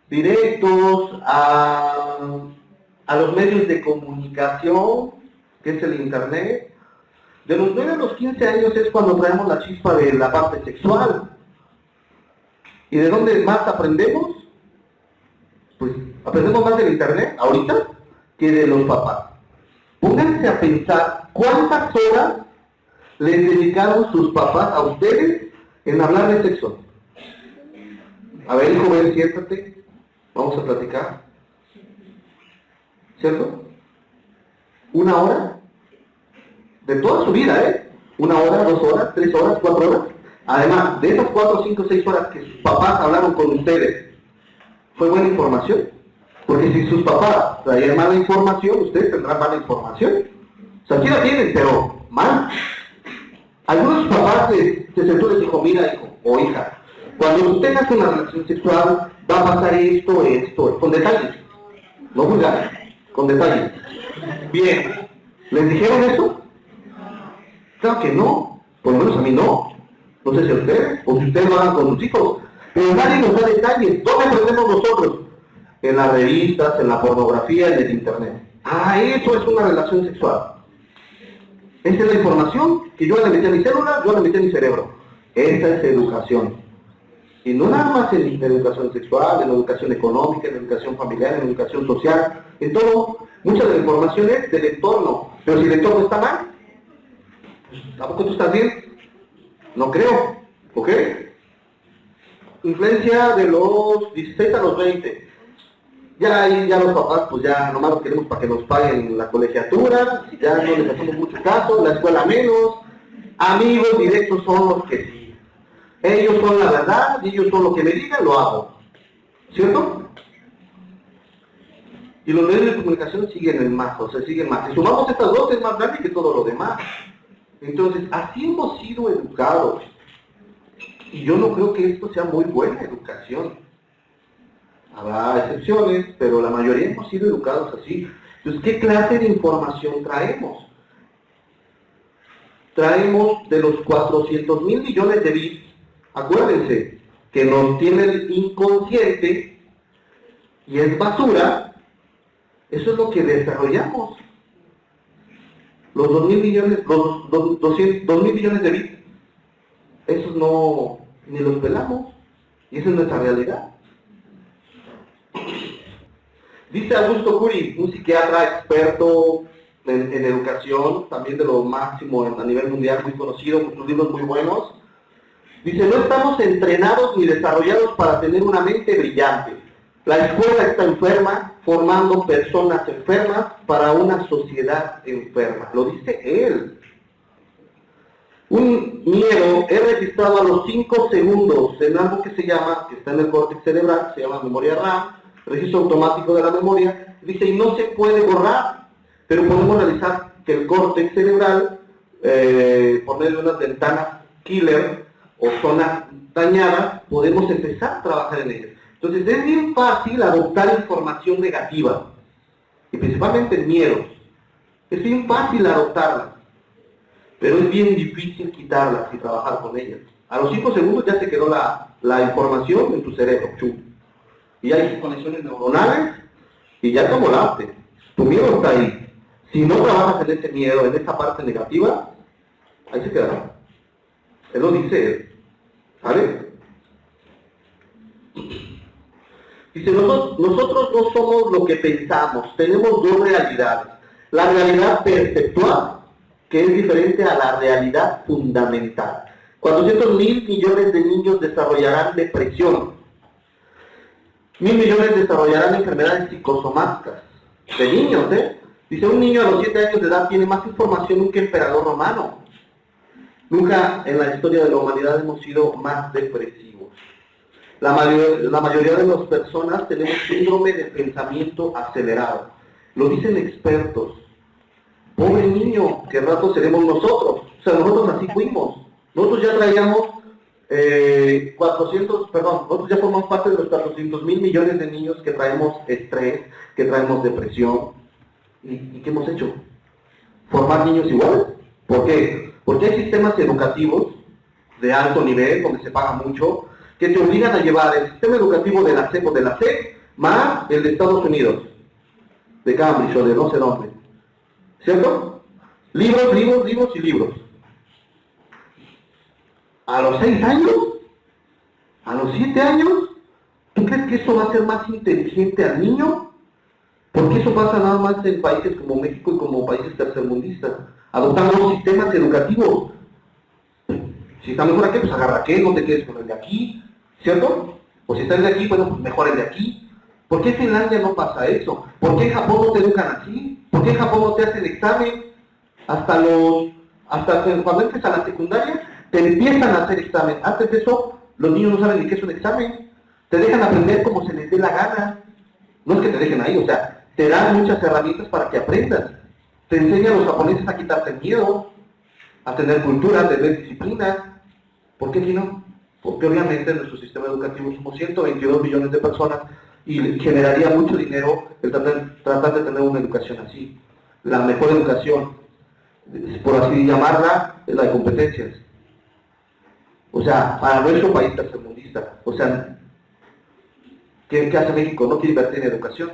directos, a los medios de comunicación, que es el internet. De los 9 a los 15 años es cuando traemos la chispa de la parte sexual. ¿Y de dónde más aprendemos? Pues aprendemos más del internet ahorita que de los papás. Pónganse a pensar cuántas horas les dedicaron sus papás a ustedes en hablar de sexo. A ver, hijo, ven, siéntate, vamos a platicar. ¿Cierto? 1 hora de toda su vida, ¿eh? 1 hora, 2 horas, 3 horas, 4 horas. Además, de esas 4, 5, 6 horas que sus papás hablaron con ustedes, ¿fue buena información? Porque si sus papás traían mala información, ustedes tendrán mala información. O sea, aquí la tienen, pero mal. Algunos papás se sentó y les dijo, mira, hijo o hija, cuando tú tengas una relación sexual, va a pasar esto, con detalles. No vulgares, con detalles. Bien, ¿les dijeron eso? Claro que no, por lo menos a mí no. No sé si a ustedes, o si ustedes lo hagan con sus hijos. Pero nadie nos da detalles. ¿Dónde aprendemos nosotros? En las revistas, en la pornografía, en el internet. Ah, eso es una relación sexual. Esa es la información que yo le metí a mi célula, yo le metí a mi cerebro. Esa es educación. Y no nada más en educación sexual, en educación económica, en educación familiar, en educación social, en todo. Mucha de la información es del entorno. Pero si el entorno está mal, pues, ¿tampoco tú estás bien? No creo. ¿Ok? Influencia de los 16 a los 20. Ya los papás, pues ya nomás los queremos para que nos paguen la colegiatura, ya no les hacemos mucho caso, la escuela menos. Amigos directos son los que sí. Ellos son la verdad, y ellos son lo que me digan, lo hago. ¿Cierto? Y los medios de comunicación siguen en más, o sea, siguen más. Si sumamos estas dos, es más grande que todo lo demás. Entonces, así hemos sido educados. Y yo no creo que esto sea muy buena educación. Habrá excepciones, pero la mayoría hemos sido educados así. Entonces, ¿qué clase de información traemos? Traemos de los 400,000 millones de bits, acuérdense, que nos tiene el inconsciente y es basura, eso es lo que desarrollamos. Los 2,000 millones, los 2,000 millones de bits, esos no, ni los pelamos, y esa es nuestra realidad. Dice Augusto Cury, un psiquiatra experto en educación, también de lo máximo a nivel mundial, muy conocido, con sus libros muy buenos. Dice, no estamos entrenados ni desarrollados para tener una mente brillante. La escuela está enferma, formando personas enfermas para una sociedad enferma. Lo dice él. Un miedo es registrado a los 5 segundos en algo que se llama, que está en el córtex cerebral, se llama memoria RAM, registro automático de la memoria. Dice, y no se puede borrar, pero podemos realizar que el córtex cerebral, ponerle unas ventanas killer o zonas dañadas, podemos empezar a trabajar en ellas. Entonces es bien fácil adoptar información negativa, y principalmente el miedo. Es bien fácil adoptarla, pero es bien difícil quitarlas y trabajar con ellas. A los 5 segundos ya se quedó la información en tu cerebro. ¡Chum! Y hay conexiones neuronales y ya te volaste. Tu miedo está ahí. Si no trabajas en ese miedo, en esa parte negativa, ahí se quedará. Él lo dice él. ¿Vale? Dice, nosotros no somos lo que pensamos, tenemos dos realidades. La realidad perceptual, que es diferente a la realidad fundamental. 400,000 millones de niños desarrollarán depresión. 1,000 millones desarrollarán enfermedades psicosomáticas. De niños, ¿eh? Dice, un niño a los 7 años de edad tiene más información que un emperador romano. Nunca en la historia de la humanidad hemos sido más depresivos. La mayoría de las personas tenemos síndrome de pensamiento acelerado. Lo dicen expertos. Pobre niño, que rato seremos nosotros. O sea, nosotros así fuimos. Nosotros ya traíamos nosotros ya formamos parte de los 400,000 millones de niños que traemos estrés, que traemos depresión. ¿Y qué hemos hecho? Formar niños iguales. ¿Por qué? Porque hay sistemas educativos de alto nivel, donde se paga mucho, que te obligan a llevar el sistema educativo de la SEP más el de Estados Unidos, de Cambridge o de no sé dónde. ¿Cierto? Libros, libros, libros y libros. A los 6 años, a los 7 años, ¿tú crees que eso va a hacer más inteligente al niño? Porque eso pasa nada más en países como México y como países tercermundistas, adoptando nuevos sistemas educativos. Si está mejor aquí, pues agarra aquel, no te quedes con el de aquí, ¿cierto? O si está el de aquí, bueno, pues mejor el de aquí. ¿Por qué en Finlandia no pasa eso? ¿Por qué en Japón no te educan así? ¿Por qué en Japón no te hacen examen? Hasta cuando entres a la secundaria, te empiezan a hacer examen. Antes de eso, los niños no saben ni qué es un examen. Te dejan aprender como se les dé la gana. No es que te dejen ahí, o sea, te dan muchas herramientas para que aprendas. Te enseñan a los japoneses a quitarte el miedo, a tener cultura, a tener disciplina. ¿Por qué aquí no? Porque obviamente en nuestro sistema educativo somos 122 millones de personas y generaría mucho dinero el tratar de tener una educación así. La mejor educación, por así llamarla, es la de competencias. O sea, para nuestro país tercermundista. O sea, ¿qué hace México? No quiere invertir en educación.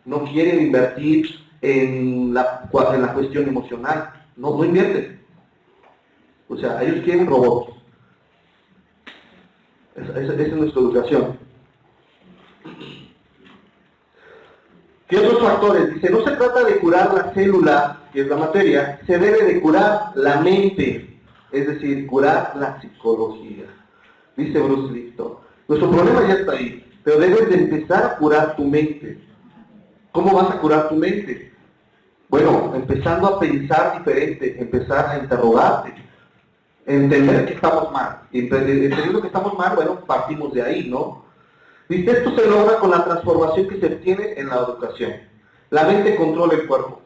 No quiere invertir en la cuestión emocional. No invierte. O sea, ellos quieren robots. Esa es nuestra educación. ¿Qué otros factores? Dice, no se trata de curar la célula, que es la materia, se debe de curar la mente, es decir, curar la psicología. Dice Bruce Lipton. Nuestro problema ya está ahí, pero debes de empezar a curar tu mente. ¿Cómo vas a curar tu mente? Bueno, empezando a pensar diferente, empezar a interrogarte, entender que estamos mal. Y entendiendo que estamos mal, bueno, partimos de ahí, ¿no? Dice, esto se logra con la transformación que se obtiene en la educación. La mente controla el cuerpo.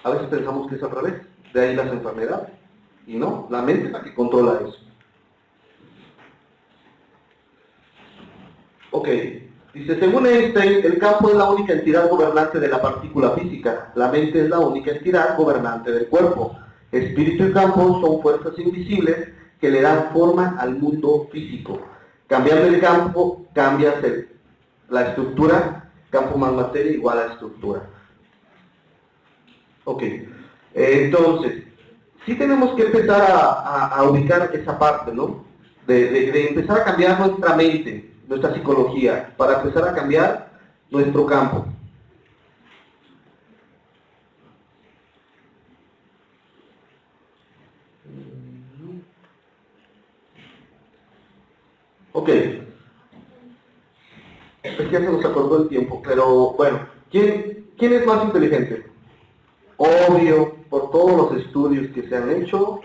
A veces pensamos que es al revés, de ahí las enfermedades. Y no, la mente es la que controla eso. Ok, dice, según Einstein, el campo es la única entidad gobernante de la partícula física. La mente es la única entidad gobernante del cuerpo. Espíritu y campo son fuerzas invisibles que le dan forma al mundo físico. Cambiando el campo, cambias la estructura, campo más materia igual a estructura. Ok, entonces, sí tenemos que empezar a ubicar esa parte, ¿no? De empezar a cambiar nuestra mente, nuestra psicología, para empezar a cambiar nuestro campo. Ok, es que ya se nos acordó el tiempo, pero bueno, ¿quién es más inteligente? Obvio, por todos los estudios que se han hecho,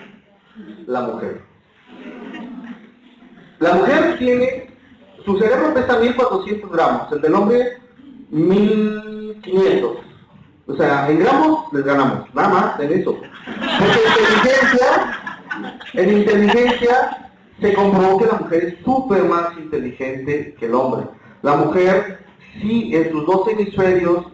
la mujer. La mujer su cerebro pesa 1.400 gramos, el del hombre 1.500. O sea, en gramos les ganamos, nada más en eso. Porque en inteligencia se comprobó que la mujer es súper más inteligente que el hombre. La mujer, sí, en sus 2 hemisferios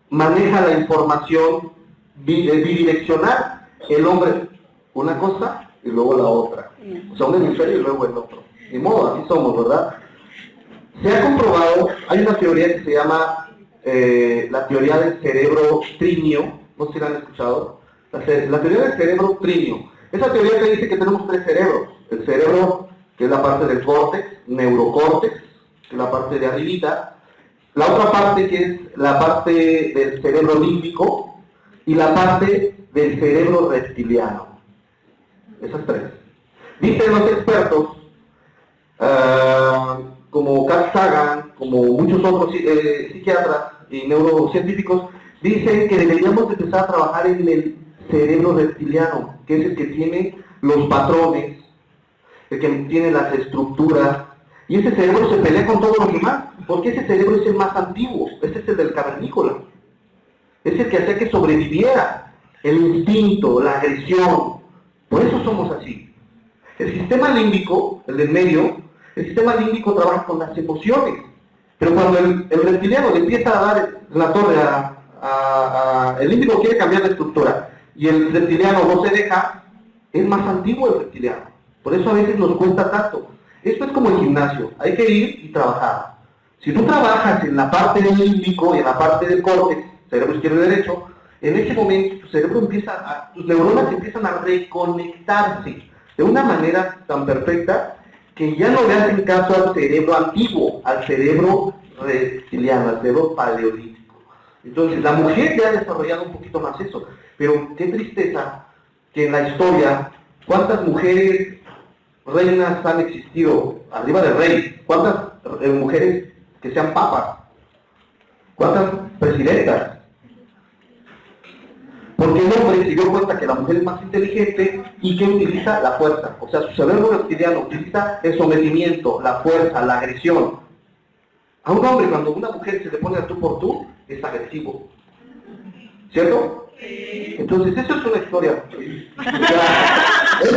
maneja la información bidireccional. El hombre, una cosa y luego la otra. O sea, un hemisferio y luego el otro. Ni modo, así somos, ¿verdad? Se ha comprobado, hay una teoría que se llama la teoría del cerebro trinio. No sé si la han escuchado. La teoría del cerebro trinio. Esa teoría te dice que tenemos 3 cerebros. El cerebro, que es la parte del córtex, neurocórtex, que es la parte de arribita. La otra parte, que es la parte del cerebro límbico, y la parte del cerebro reptiliano. Esas 3. Dicen los expertos, como Carl Sagan, como muchos otros psiquiatras y neurocientíficos, dicen que deberíamos empezar a trabajar en el cerebro reptiliano, que es el que tiene los patrones, el que tiene las estructuras, Y ese cerebro se pelea con todos los demás, porque ese cerebro es el más antiguo, ese es el del cavernícola. Es el que hacía que sobreviviera el instinto, la agresión. Por eso somos así. El sistema límbico, el del medio, el sistema límbico trabaja con las emociones. Pero cuando el reptiliano le empieza a dar la torre el límbico quiere cambiar de estructura y el reptiliano no se deja, es más antiguo el reptiliano. Por eso a veces nos cuesta tanto. Esto es como el gimnasio, hay que ir y trabajar. Si tú trabajas en la parte del límbico y en la parte del córtex, cerebro izquierdo y derecho, en ese momento tu cerebro tus neuronas empiezan a reconectarse de una manera tan perfecta que ya no le hacen caso al cerebro antiguo, al cerebro reptiliano, al cerebro paleolítico. Entonces la mujer ya ha desarrollado un poquito más eso, pero qué tristeza que en la historia, ¿cuántas mujeres reinas han existido arriba del rey? ¿Cuántas mujeres que sean papas? ¿Cuántas presidentas? Porque el hombre se dio cuenta que la mujer es más inteligente y que utiliza la fuerza. O sea, su cerebro reptiliano utiliza el sometimiento, la fuerza, la agresión. A un hombre, cuando una mujer se le pone a tú por tú, es agresivo. ¿Cierto? Entonces, eso es una historia. O sea,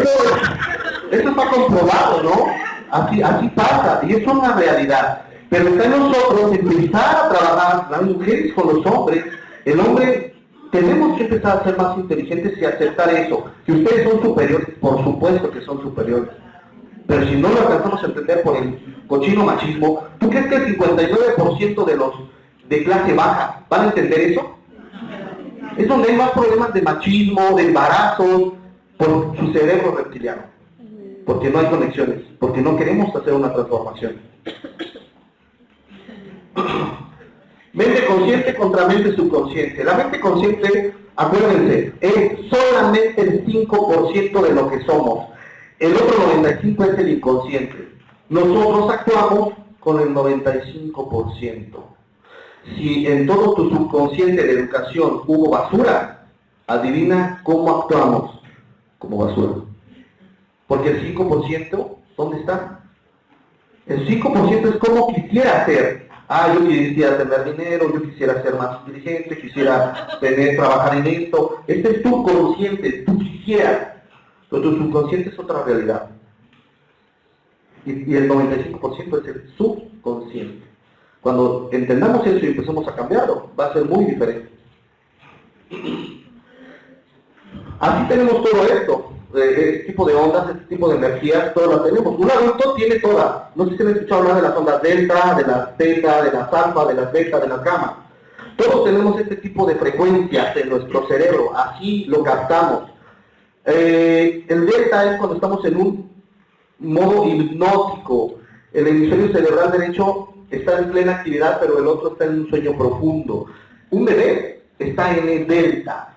eso está comprobado, ¿no? Así pasa, y es una realidad. Pero está en nosotros empezar a trabajar, las mujeres con los hombres. El hombre, tenemos que empezar a ser más inteligentes y aceptar eso. Que ustedes son superiores, por supuesto que son superiores. Pero si no lo alcanzamos a entender por el cochino machismo, ¿tú crees que el 59% de los de clase baja van a entender eso? Es donde hay más problemas de machismo, de embarazos, por su cerebro reptiliano. Porque no hay conexiones, porque no queremos hacer una transformación. Mente consciente contra mente subconsciente. La mente consciente, acuérdense, es solamente el 5% de lo que somos. El otro 95% es el inconsciente. Nosotros actuamos con el 95%. Si en todo tu subconsciente de educación hubo basura, adivina cómo actuamos como basura. Porque el 5%, ¿dónde está? El 5% es como quisiera ser. Yo quisiera tener dinero, yo quisiera ser más inteligente, quisiera trabajar en esto. Este es tu consciente, tú quisieras. Pero tu subconsciente es otra realidad. Y el 95% es el subconsciente. Cuando entendamos eso y empecemos a cambiarlo, va a ser muy diferente. Así tenemos todo esto. Este tipo de ondas, este tipo de energías, todas las tenemos. Un adulto tiene todas. No sé si han escuchado hablar de las ondas delta, de las teta, de las alfa, de las beta, de las gamma. Todos tenemos este tipo de frecuencias en nuestro cerebro, así lo captamos. El delta es cuando estamos en un modo hipnótico. El hemisferio cerebral derecho está en plena actividad, pero el otro está en un sueño profundo. Un bebé está en el delta.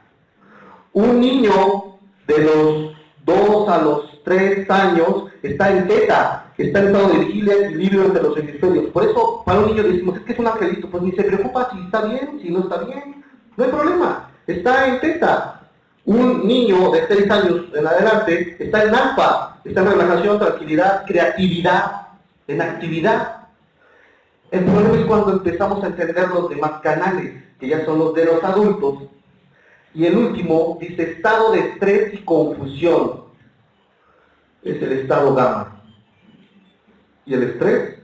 Un niño de los 2 a los 3 años está en teta, está en estado de vigilia, equilibrio entre los hemisferios. Por eso, para un niño le decimos, es que es un angelito, pues ni se preocupa si está bien, si no está bien, no hay problema, está en teta. Un niño de 6 años en adelante está en alfa, está en relajación, tranquilidad, creatividad, en actividad. El problema es cuando empezamos a entender los demás canales, que ya son los de los adultos. Y el último dice estado de estrés y confusión. Es el estado gamma. Y el estrés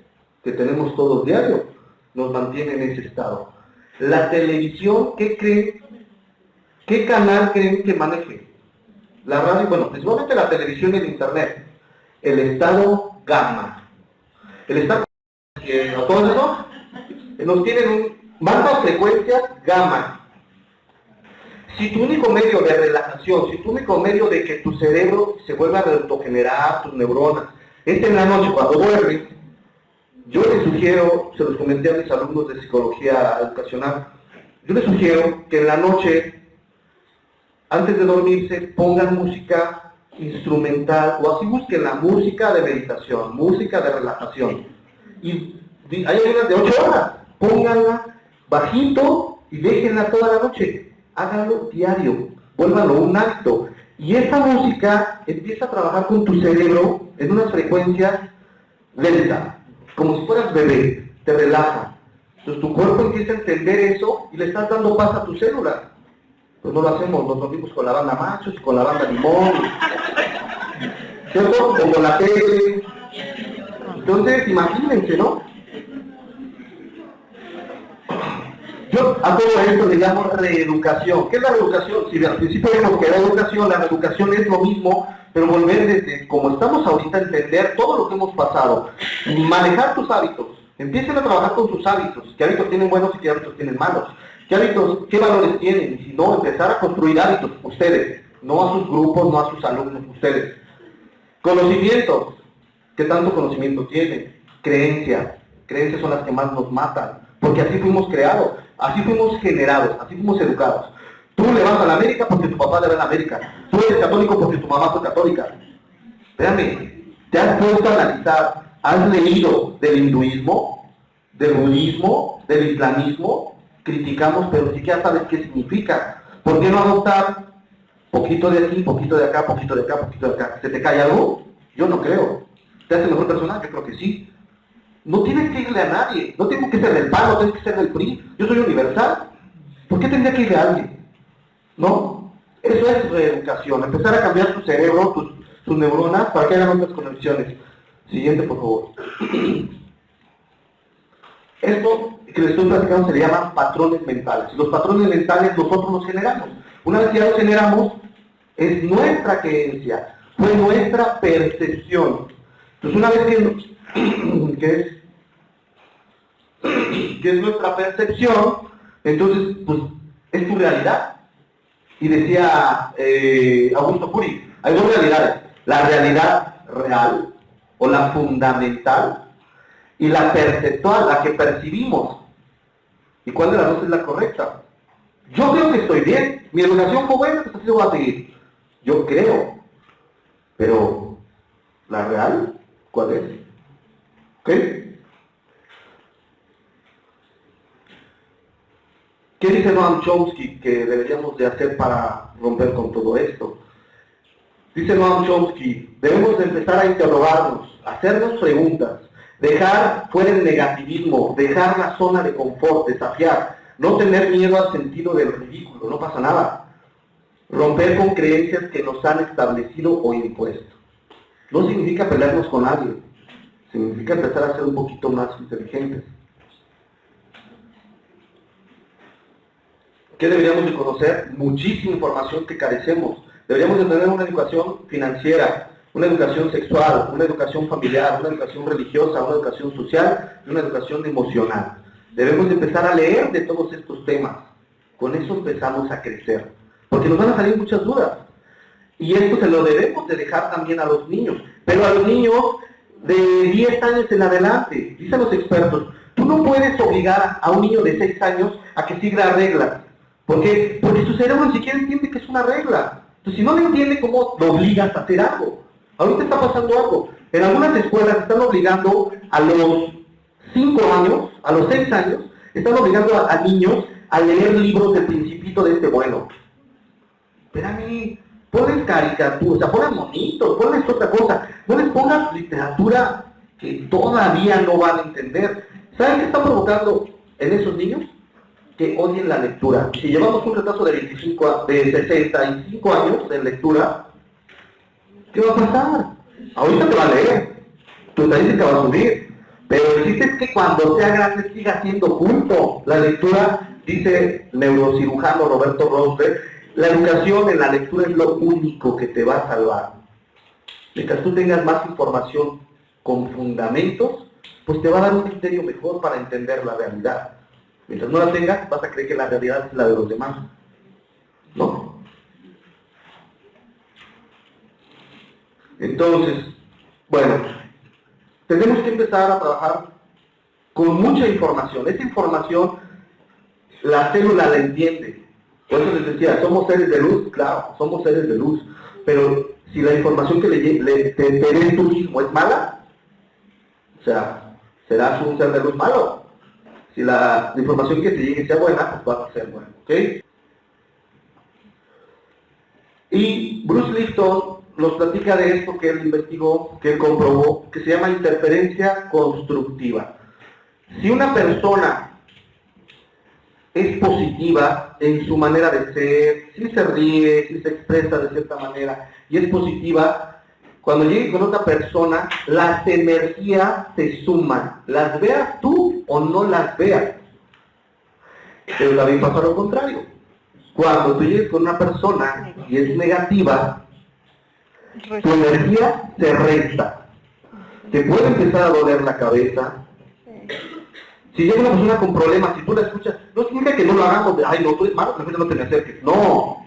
que tenemos todos diario nos mantiene en ese estado. La televisión, ¿qué creen? ¿Qué canal creen que maneje? La radio, bueno, principalmente la televisión y el internet. El estado gamma. El estado a todos esos nos tienen bajas frecuencias gamma. Si tu único medio de relajación, si tu único medio de que tu cerebro se vuelva a autogenerar, tus neuronas, es en la noche cuando duermes, yo les sugiero, se los comenté a mis alumnos de psicología educacional, yo les sugiero que en la noche, antes de dormirse, pongan música instrumental, o así busquen la música de meditación, música de relajación. Y hay unas de 8 horas, pónganla bajito y déjenla toda la noche. Háganlo diario, vuélvanlo un hábito. Y esa música empieza a trabajar con tu cerebro en unas frecuencias lentas. como si fueras bebé, te relaja. Entonces tu cuerpo empieza a entender eso y le estás dando paz a tus células. Pues no lo hacemos, nos dormimos con la banda machos y con la banda limón, ¿cierto? O con la tele. Entonces, imagínense, ¿no? Yo a todo esto le llamo reeducación. ¿Qué es la reeducación? Si al principio vemos que la reeducación es lo mismo, pero volver desde como estamos ahorita a entender todo lo que hemos pasado. Manejar tus hábitos. Empiecen a trabajar con sus hábitos. ¿Qué hábitos tienen buenos y qué hábitos tienen malos? ¿Qué hábitos, qué valores tienen? Y si no, empezar a construir hábitos, ustedes. No a sus grupos, no a sus alumnos, ustedes. Conocimientos. ¿Qué tanto conocimiento tienen? Creencias. Creencias son las que más nos matan. Porque así fuimos creados, así fuimos generados, así fuimos educados. Tú le vas a la América porque tu papá le va a la América. Tú eres católico porque tu mamá fue católica. Espérame, ¿te has puesto a analizar? ¿Has leído del hinduismo, del budismo, del islamismo? Criticamos, pero ni siquiera sabes qué significa. ¿Por qué no adoptar poquito de aquí, poquito de acá, poquito de acá, poquito de acá? ¿Se te cae algo? Yo no creo. ¿Te hace mejor persona? Yo creo que sí. No tienes que irle a nadie, no tengo que ser del PAN, no tengo que ser del PRI, yo soy universal. ¿Por qué tendría que irle a alguien? ¿No? Eso es reeducación, empezar a cambiar tu cerebro, tus neuronas, para que hagan otras conexiones. Siguiente, por favor. Esto que les estoy platicando se le llaman patrones mentales. Los patrones mentales nosotros los generamos. Una vez que ya los generamos, es nuestra creencia, fue nuestra percepción. Entonces una vez que es nuestra percepción, entonces pues es tu realidad. Y decía Augusto Cury, hay dos realidades, la realidad real o la fundamental y la perceptual, la que percibimos. ¿Y cuál de las dos es la correcta? Yo creo que estoy bien, mi educación fue buena, pues así lo voy a seguir. Yo creo, pero ¿la real cuál es? ¿Ok? ¿Qué dice Noam Chomsky que deberíamos de hacer para romper con todo esto? Dice Noam Chomsky, debemos de empezar a interrogarnos, hacernos preguntas, dejar fuera el negativismo, dejar la zona de confort, desafiar, no tener miedo al sentido del ridículo, no pasa nada. Romper con creencias que nos han establecido o impuesto. No significa pelearnos con nadie, significa empezar a ser un poquito más inteligentes. ¿Qué deberíamos de conocer? Muchísima información que carecemos. Deberíamos de tener una educación financiera, una educación sexual, una educación familiar, una educación religiosa, una educación social y una educación emocional. Debemos de empezar a leer de todos estos temas. Con eso empezamos a crecer. Porque nos van a salir muchas dudas. Y esto se lo debemos de dejar también a los niños. Pero a los niños de 10 años en adelante, dicen los expertos, tú no puedes obligar a un niño de 6 años a que siga reglas. ¿Por qué? Porque su cerebro ni siquiera entiende que es una regla. Entonces, si no lo entiende, ¿cómo lo obligas a hacer algo? Ahorita está pasando algo. En algunas escuelas están obligando a los 5 años, a los 6 años, están obligando a niños a leer libros del Principito de este bueno. Pero a mí, ponles caricaturas, o sea, ponles monitos, ponles otra cosa. No les pongas literatura que todavía no van a entender. ¿Saben qué está provocando en esos niños? Que odien la lectura. Si llevamos un retraso de 65 años de lectura, ¿qué va a pasar? Ahorita te va a leer, tu estadística va a subir, pero el chiste es que cuando sea grande siga siendo culto. La lectura, dice el neurocirujano Roberto Rosberg, la educación en la lectura es lo único que te va a salvar. Mientras tú tengas más información con fundamentos, pues te va a dar un criterio mejor para entender la realidad. Mientras no la tengas, vas a creer que la realidad es la de los demás. ¿No? Entonces, bueno, tenemos que empezar a trabajar con mucha información. Esa información, la célula la entiende. Por eso les decía, somos seres de luz, claro, somos seres de luz. Pero si la información que te des tú mismo es mala, o sea, serás un ser de luz malo. Si la información que te llegue sea buena, pues va a ser buena, ¿ok? Y Bruce Lipton nos platica de esto que él investigó, que él comprobó, que se llama interferencia constructiva. Si una persona es positiva en su manera de ser, si se ríe, si se expresa de cierta manera, y es positiva, cuando llegue con otra persona, las energías se suman, las veas tú o no las veas. Pero también pasa lo contrario. Cuando tú llegues con una persona y es negativa, tu energía se resta. Te puede empezar a doler la cabeza. Si llega una persona con problemas, si tú la escuchas, no significa que no lo hagamos de, ay, no, tú eres malo, no te me acerques. No.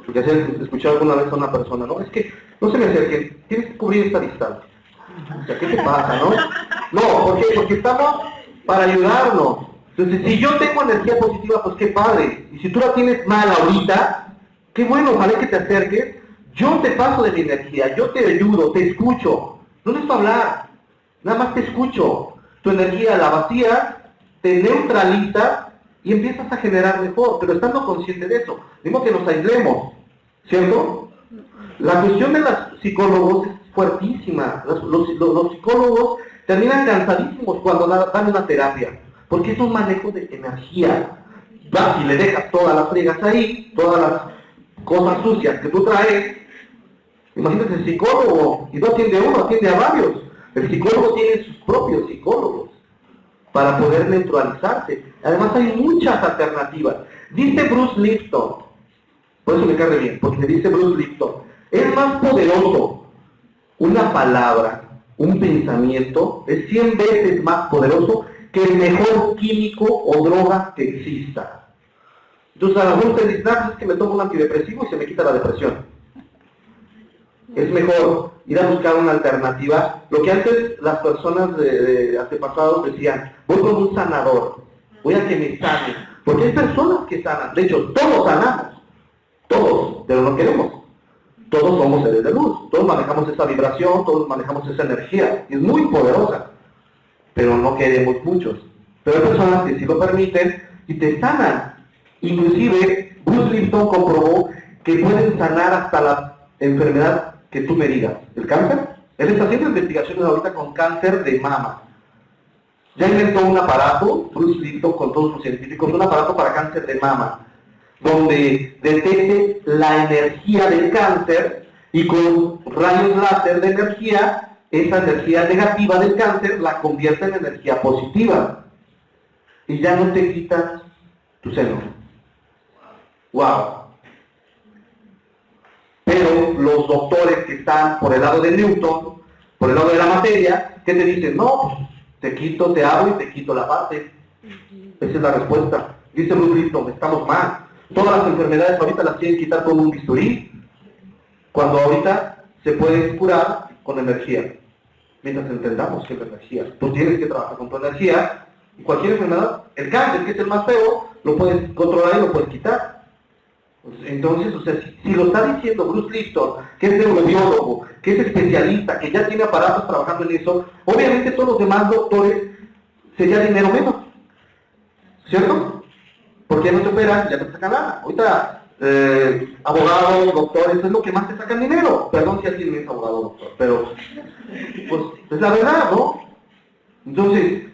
Porque así escuché alguna vez a una persona, no, es que no se me acerquen, tienes que cubrir esta distancia. O sea, ¿qué te pasa, no? No, ¿por qué? Porque estamos para ayudarnos. Entonces, si yo tengo energía positiva, pues qué padre. Y si tú la tienes mal ahorita, qué bueno, ojalá que te acerques. Yo te paso de mi energía, yo te ayudo, te escucho. No necesito hablar, nada más te escucho. Tu energía la vacías, te neutraliza y empiezas a generar mejor, pero estando consciente de eso. Digo que nos aislemos, ¿cierto? La cuestión de los psicólogos es fuertísima. Los psicólogos terminan cansadísimos cuando dan una terapia, porque es un manejo de energía. Si le dejas todas las fregas ahí, todas las cosas sucias que tú traes, imagínate el psicólogo, y no atiende a uno, atiende a varios. El psicólogo tiene sus propios psicólogos para poder neutralizarse. Además hay muchas alternativas. Dice Bruce Lipton, por eso me cae bien, porque dice Bruce Lipton, es más poderoso una palabra, un pensamiento, es 100 veces más poderoso que el mejor químico o droga que exista. Entonces a lo mejor ustedes dicen, es que me tomo un antidepresivo y se me quita la depresión. Es mejor ir a buscar una alternativa. Lo que antes las personas de antepasados decían, voy con un sanador, voy a que me sane. Porque hay personas que sanan, de hecho todos sanamos, todos, pero no queremos. Todos somos seres de luz, todos manejamos esa vibración, todos manejamos esa energía, y es muy poderosa, pero no queremos muchos. Pero hay personas que sí lo permiten y te sanan. Inclusive, Bruce Lipton comprobó que pueden sanar hasta la enfermedad que tú me digas, el cáncer. Él está haciendo investigaciones ahorita con cáncer de mama. Ya inventó un aparato, Bruce Lipton con todos sus científicos, un aparato para cáncer de mama, donde detecte la energía del cáncer y con rayos láser de energía, esa energía negativa del cáncer la convierte en energía positiva. Y ya no te quitas tu seno. ¡Wow! Pero los doctores que están por el lado de Newton, por el lado de la materia, ¿qué te dicen? No, te quito, te hago y te quito la parte. Esa es la respuesta. Dice Bruce Lipton, estamos mal. Todas las enfermedades ahorita las quieren quitar con un bisturí, cuando ahorita se puede curar con energía. Mientras entendamos que es energía. Tú tienes que trabajar con tu energía, y cualquier enfermedad, el cáncer, que es el más feo, lo puedes controlar y lo puedes quitar. Entonces, o sea, si lo está diciendo Bruce Lipton, que es neurobiólogo, que es especialista, que ya tiene aparatos trabajando en eso, obviamente todos los demás doctores sería dinero menos, ¿cierto? Porque ya no te operan, ya no te sacan nada. Ahorita, abogados, doctores, es lo que más te sacan dinero. Perdón si alguien es abogado o doctor, pero pues es la verdad, ¿no? Entonces,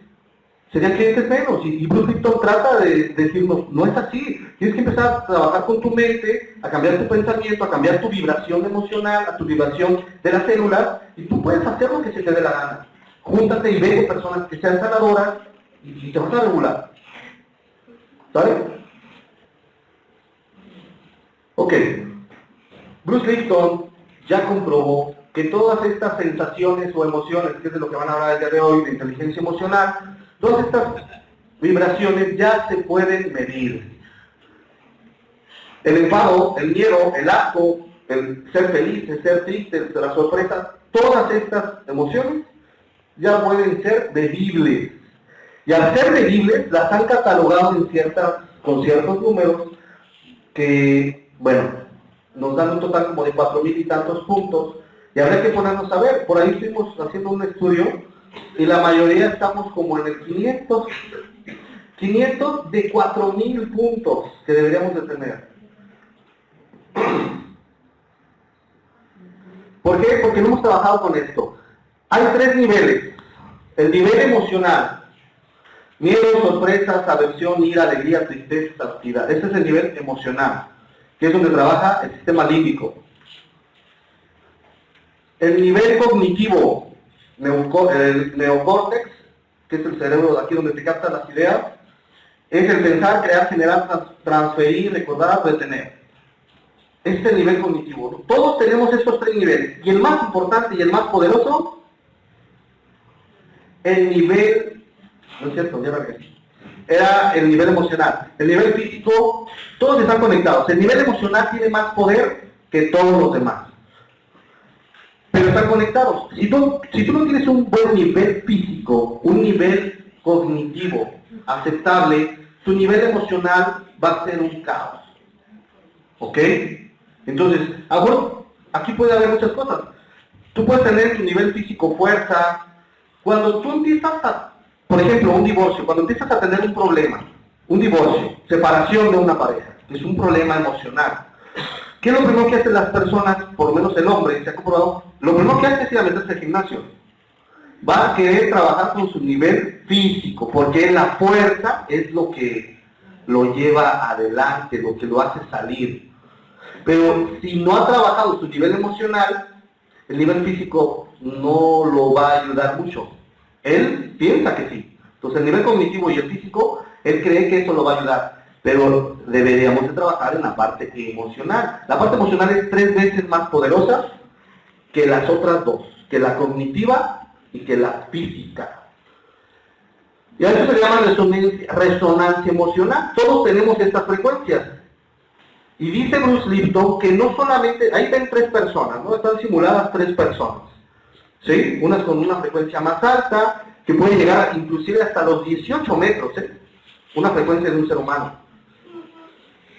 serían clientes menos, y Bruce Lipton trata de decirnos, no es así, tienes que empezar a trabajar con tu mente, a cambiar tu pensamiento, a cambiar tu vibración emocional, a tu vibración de las células, y tú puedes hacer lo que se te dé la gana. Júntate y ve con personas que sean sanadoras, y te vas a regular. ¿Sabes? Ok. Bruce Lipton ya comprobó que todas estas sensaciones o emociones, que es de lo que van a hablar el día de hoy, de inteligencia emocional, todas estas vibraciones ya se pueden medir. El enfado, el miedo, el asco, el ser feliz, el ser triste, la sorpresa, todas estas emociones ya pueden ser medibles. Y al ser medibles, las han catalogado con ciertos números que, bueno, nos dan un total como de 4,000 y tantos puntos. Y habrá que ponernos a ver, por ahí estuvimos haciendo un estudio y la mayoría estamos como en el 500 de 4,000 puntos que deberíamos de tener. ¿Por qué? Porque no hemos trabajado con esto. Hay 3 niveles. El nivel emocional. Miedo, sorpresa, aversión, ira, alegría, tristeza, hostilidad. Ese es el nivel emocional, que es donde trabaja el sistema límbico. El nivel cognitivo, el neocórtex, que es el cerebro de aquí donde te captan las ideas, es el pensar, crear, generar, transferir, recordar, retener. Este es el nivel cognitivo. Todos tenemos estos 3 niveles. Y el más importante y el más poderoso, el nivel, no es cierto, ya regresé. Era el nivel emocional. El nivel físico, todos están conectados. El nivel emocional tiene más poder que todos los demás. Pero están conectados. Si tú no tienes un buen nivel físico, un nivel cognitivo aceptable, tu nivel emocional va a ser un caos. ¿Ok? Entonces, aquí puede haber muchas cosas. Tú puedes tener tu nivel físico fuerza. Cuando tú empiezas por ejemplo, un divorcio, cuando empiezas a tener un problema, un divorcio, separación de una pareja, es un problema emocional. ¿Qué es lo primero que hacen las personas, por lo menos el hombre, se ha comprobado? Lo primero que hace es ir a meterse al gimnasio. Va a querer trabajar con su nivel físico, porque la fuerza es lo que lo lleva adelante, lo que lo hace salir. Pero si no ha trabajado su nivel emocional, el nivel físico no lo va a ayudar mucho. Él piensa que sí. Entonces el nivel cognitivo y el físico, él cree que eso lo va a ayudar. Pero deberíamos de trabajar en la parte emocional. La parte emocional es 3 veces más poderosa que las otras 2. Que la cognitiva y que la física. Y a eso se llama resonancia emocional. Todos tenemos estas frecuencias. Y dice Bruce Lipton que no solamente, ahí ven 3 personas, ¿no? Están simuladas 3 personas. ¿Sí? Unas con una frecuencia más alta, que puede llegar inclusive hasta los 18 metros, ¿eh? Una frecuencia de un ser humano.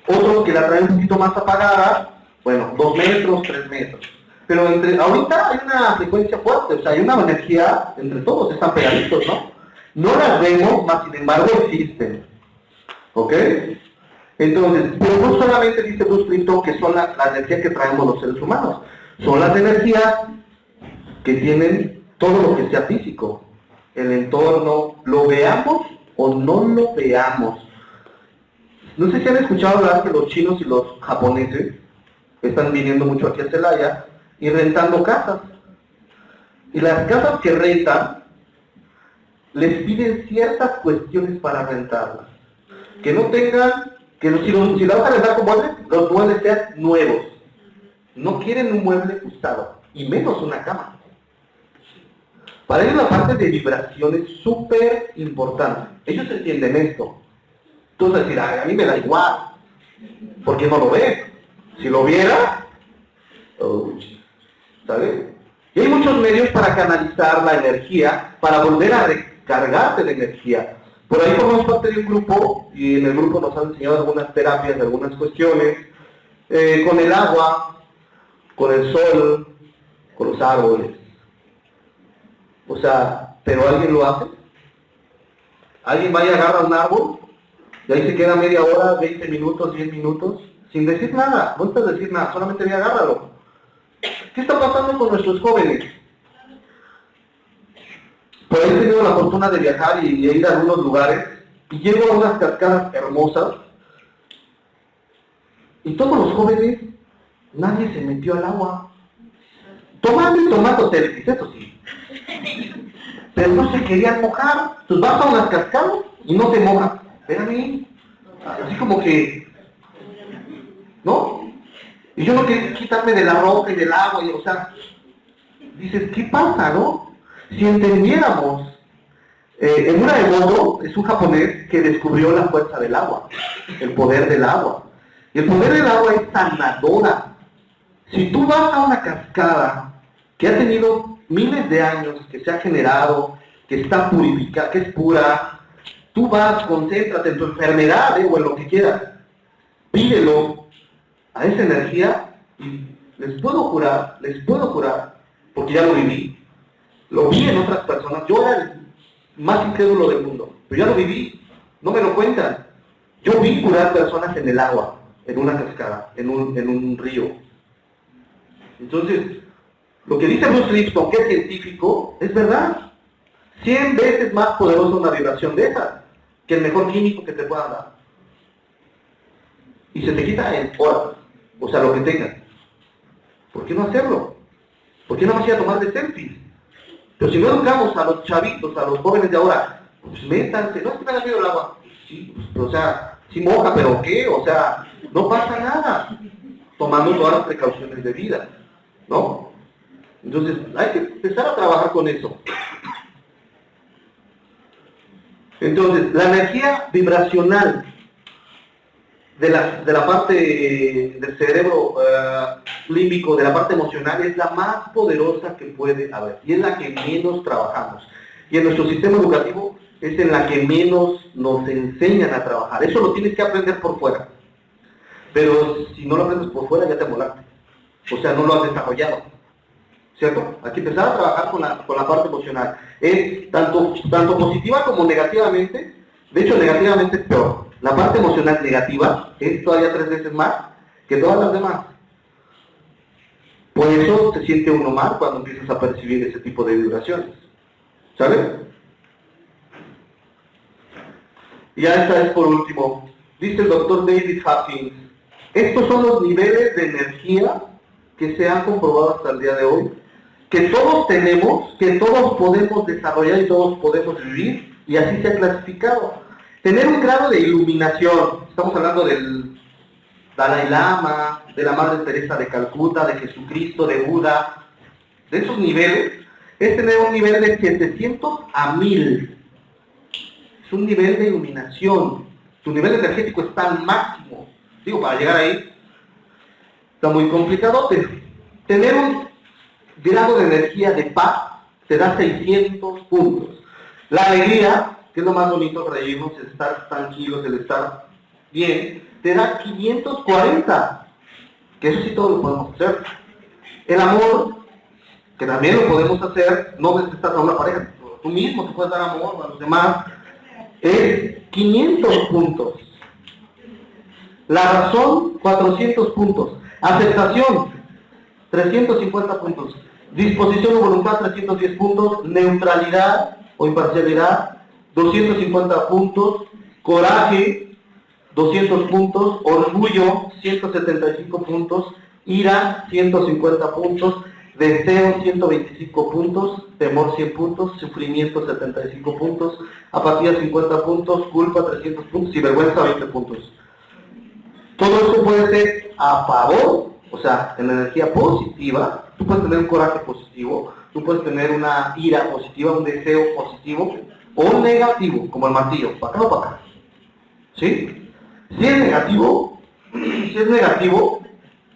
Otros que la traen un poquito más apagada, bueno, 2 metros, 3 metros. Pero ahorita hay una frecuencia fuerte, o sea, hay una energía entre todos, están pegaditos, ¿no? No las vemos, mas sin embargo existen. ¿Ok? Entonces, pero no solamente dice Bruce Lipton que son la energía que traemos los seres humanos, son las energías que tienen todo lo que sea físico, el entorno, lo veamos o no lo veamos. No sé si han escuchado hablar que los chinos y los japoneses están viniendo mucho aquí a Celaya y rentando casas. Y las casas que rentan les piden ciertas cuestiones para rentarlas. Que no tengan, si la vas a rentar con muebles, los muebles sean nuevos. No quieren un mueble usado, y menos una cama. Para ellos la parte de vibración es súper importante. Ellos entienden esto. Tú vas a decir, ay, a mí me da igual, porque no lo ve. Si lo viera, ¿sabes? Y hay muchos medios para canalizar la energía, para volver a recargarte de energía. Por ahí formamos parte de un grupo, y en el grupo nos han enseñado algunas terapias, algunas cuestiones, con el agua, con el sol, con los árboles. O sea, ¿pero alguien lo hace? ¿Alguien va y agarra un árbol? Y ahí se queda media hora, 20 minutos, 10 minutos, sin decir nada, no estás decir nada, solamente ve y agárralo. ¿Qué está pasando con nuestros jóvenes? Por ahí he tenido la fortuna de viajar y de ir a algunos lugares, y llego a unas cascadas hermosas, y todos los jóvenes, nadie se metió al agua. Tomando selfies, eso sí. Pero no se querían mojar. Entonces vas a unas cascadas y no te mojas. Espérame. Así como que, ¿no? Y yo no quería quitarme de la roca y del agua, o sea, dices, ¿qué pasa, no? Si entendiéramos, Emura Emoto es un japonés que descubrió la fuerza del agua, el poder del agua. Y el poder del agua es sanadora. Si tú vas a una cascada que ha tenido miles de años, que se ha generado, que está purificada, que es pura, tú vas, concéntrate en tu enfermedad o en lo que quieras, pídelo a esa energía y les puedo curar, porque ya lo viví. Lo vi en otras personas, yo era el más incrédulo del mundo, pero ya lo viví, no me lo cuentan. Yo vi curar personas en el agua, en una cascada, en un río. Entonces, Lo que dice Bruce Lipton, que es científico, es verdad. 100 veces más poderosa una vibración de esa que el mejor químico que te puedan dar. Y se te quita en horas, o sea, lo que tengas. ¿Por qué no hacerlo? ¿Por qué no vas a ir a tomar de selfies? Pero si no educamos a los chavitos, a los jóvenes de ahora, pues métanse, no es que tengan miedo al agua. Sí, pues, o sea, sí moja, pero ¿qué? O sea, no pasa nada. Tomando todas las precauciones de vida, ¿no? Entonces, hay que empezar a trabajar con eso. Entonces, la energía vibracional de la parte del cerebro límbico, de la parte emocional, es la más poderosa que puede haber. Y es la que menos trabajamos. Y en nuestro sistema educativo es en la que menos nos enseñan a trabajar. Eso lo tienes que aprender por fuera. Pero si no lo aprendes por fuera, ya te molaste. O sea, no lo has desarrollado. ¿Cierto? Hay que empezar a trabajar con la parte emocional. Es tanto positiva como negativamente. De hecho, negativamente es peor. La parte emocional negativa es todavía 3 veces más que todas las demás. Por eso se siente uno mal cuando empiezas a percibir ese tipo de vibraciones. ¿Sabes? Y ya esta es por último. Dice el doctor David Hawkins, estos son los niveles de energía que se han comprobado hasta el día de hoy, que todos tenemos, que todos podemos desarrollar y todos podemos vivir, y así se ha clasificado. Tener un grado de iluminación, estamos hablando del Dalai Lama, de la Madre Teresa de Calcuta, de Jesucristo, de Buda, de esos niveles, es tener un nivel de 700 a 1000. Es un nivel de iluminación. Tu nivel energético está al máximo. Digo, para llegar ahí, está muy complicado. Tener un grado de energía de paz te da 600 puntos. La alegría, que es lo más bonito, reírnos, el estar tranquilos, el estar bien, te da 540, que eso sí todos lo podemos hacer. El amor, que también lo podemos hacer, no necesitas a una pareja, tú mismo te puedes dar amor a los demás, es 500 puntos. La razón, 400 puntos. Aceptación, 350 puntos. Disposición o voluntad, 310 puntos. Neutralidad o imparcialidad, 250 puntos. Coraje, 200 puntos. Orgullo, 175 puntos. Ira, 150 puntos. Deseo, 125 puntos. Temor, 100 puntos. Sufrimiento, 75 puntos. Apatía, 50 puntos. Culpa, 300 puntos. Y vergüenza, 20 puntos. Todo esto puede ser a favor, o sea, en la energía positiva. Tú puedes tener un coraje positivo, tú puedes tener una ira positiva, un deseo positivo, o negativo, como el martillo, para acá o para acá. ¿Sí? Si es negativo,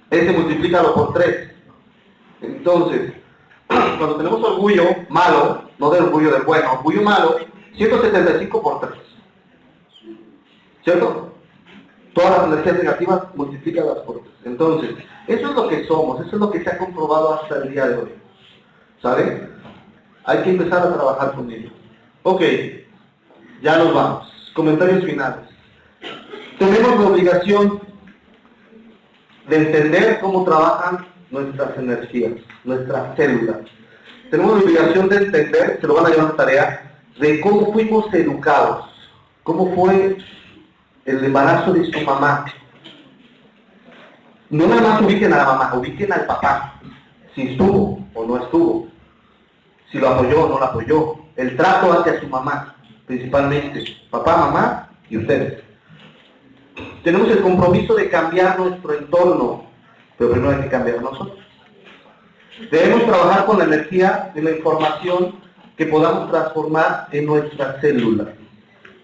ese multiplícalo por 3. Entonces, cuando tenemos orgullo malo, no del orgullo del bueno, orgullo malo, 175 por 3. ¿Cierto? Todas las energías negativas, multiplícalas por 3. Entonces, eso es lo que somos, eso es lo que se ha comprobado hasta el día de hoy. ¿Saben? Hay que empezar a trabajar con ello. Ok, ya nos vamos. Comentarios finales. Tenemos la obligación de entender cómo trabajan nuestras energías, nuestras células. Tenemos la obligación de entender, se lo van a llevar a tarea, de cómo fuimos educados, cómo fue el embarazo de su mamá. No nada más ubiquen a la mamá, ubiquen al papá, si estuvo o no estuvo, si lo apoyó o no lo apoyó, el trato hacia su mamá, principalmente, papá, mamá y ustedes. Tenemos el compromiso de cambiar nuestro entorno, pero primero hay que cambiar nosotros. Debemos trabajar con la energía de la información que podamos transformar en nuestras células.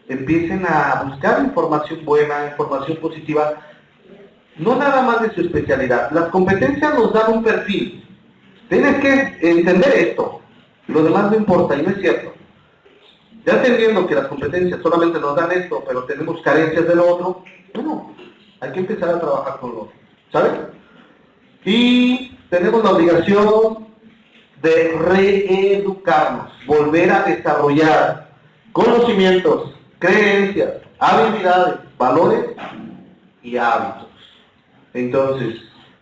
Empiecen a buscar información buena, información positiva, no nada más de su especialidad. Las competencias nos dan un perfil. Tienes que entender esto, lo demás no importa, y no es cierto. Ya entendiendo que las competencias solamente nos dan esto, pero tenemos carencias de lo otro, bueno, hay que empezar a trabajar con lo otro, ¿sabes? Y tenemos la obligación de reeducarnos, volver a desarrollar conocimientos, creencias, habilidades, valores y hábitos. Entonces,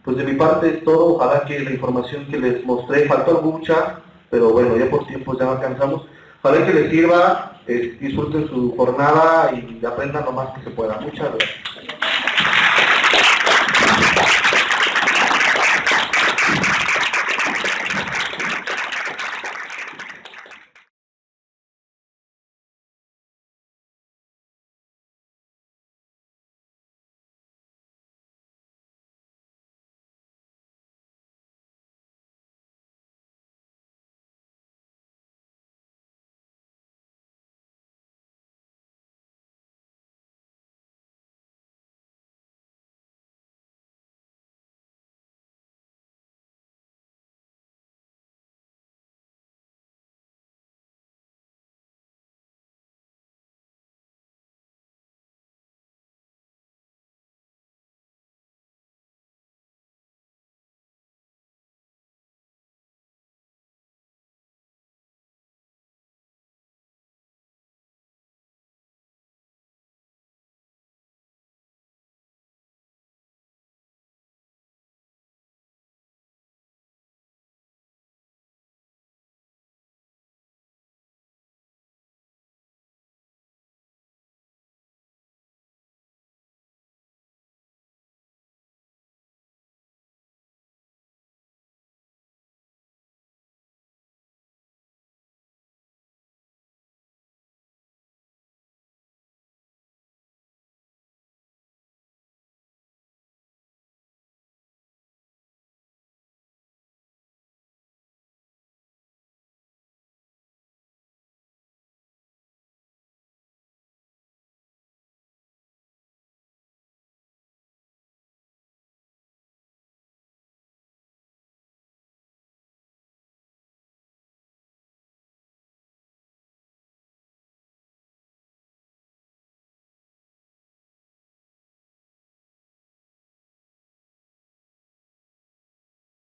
Pues de mi parte es todo. Ojalá que la información que les mostré, faltó mucha, pero bueno, ya por tiempo ya no alcanzamos. Ojalá que les sirva, disfruten su jornada y aprendan lo más que se pueda. Muchas gracias.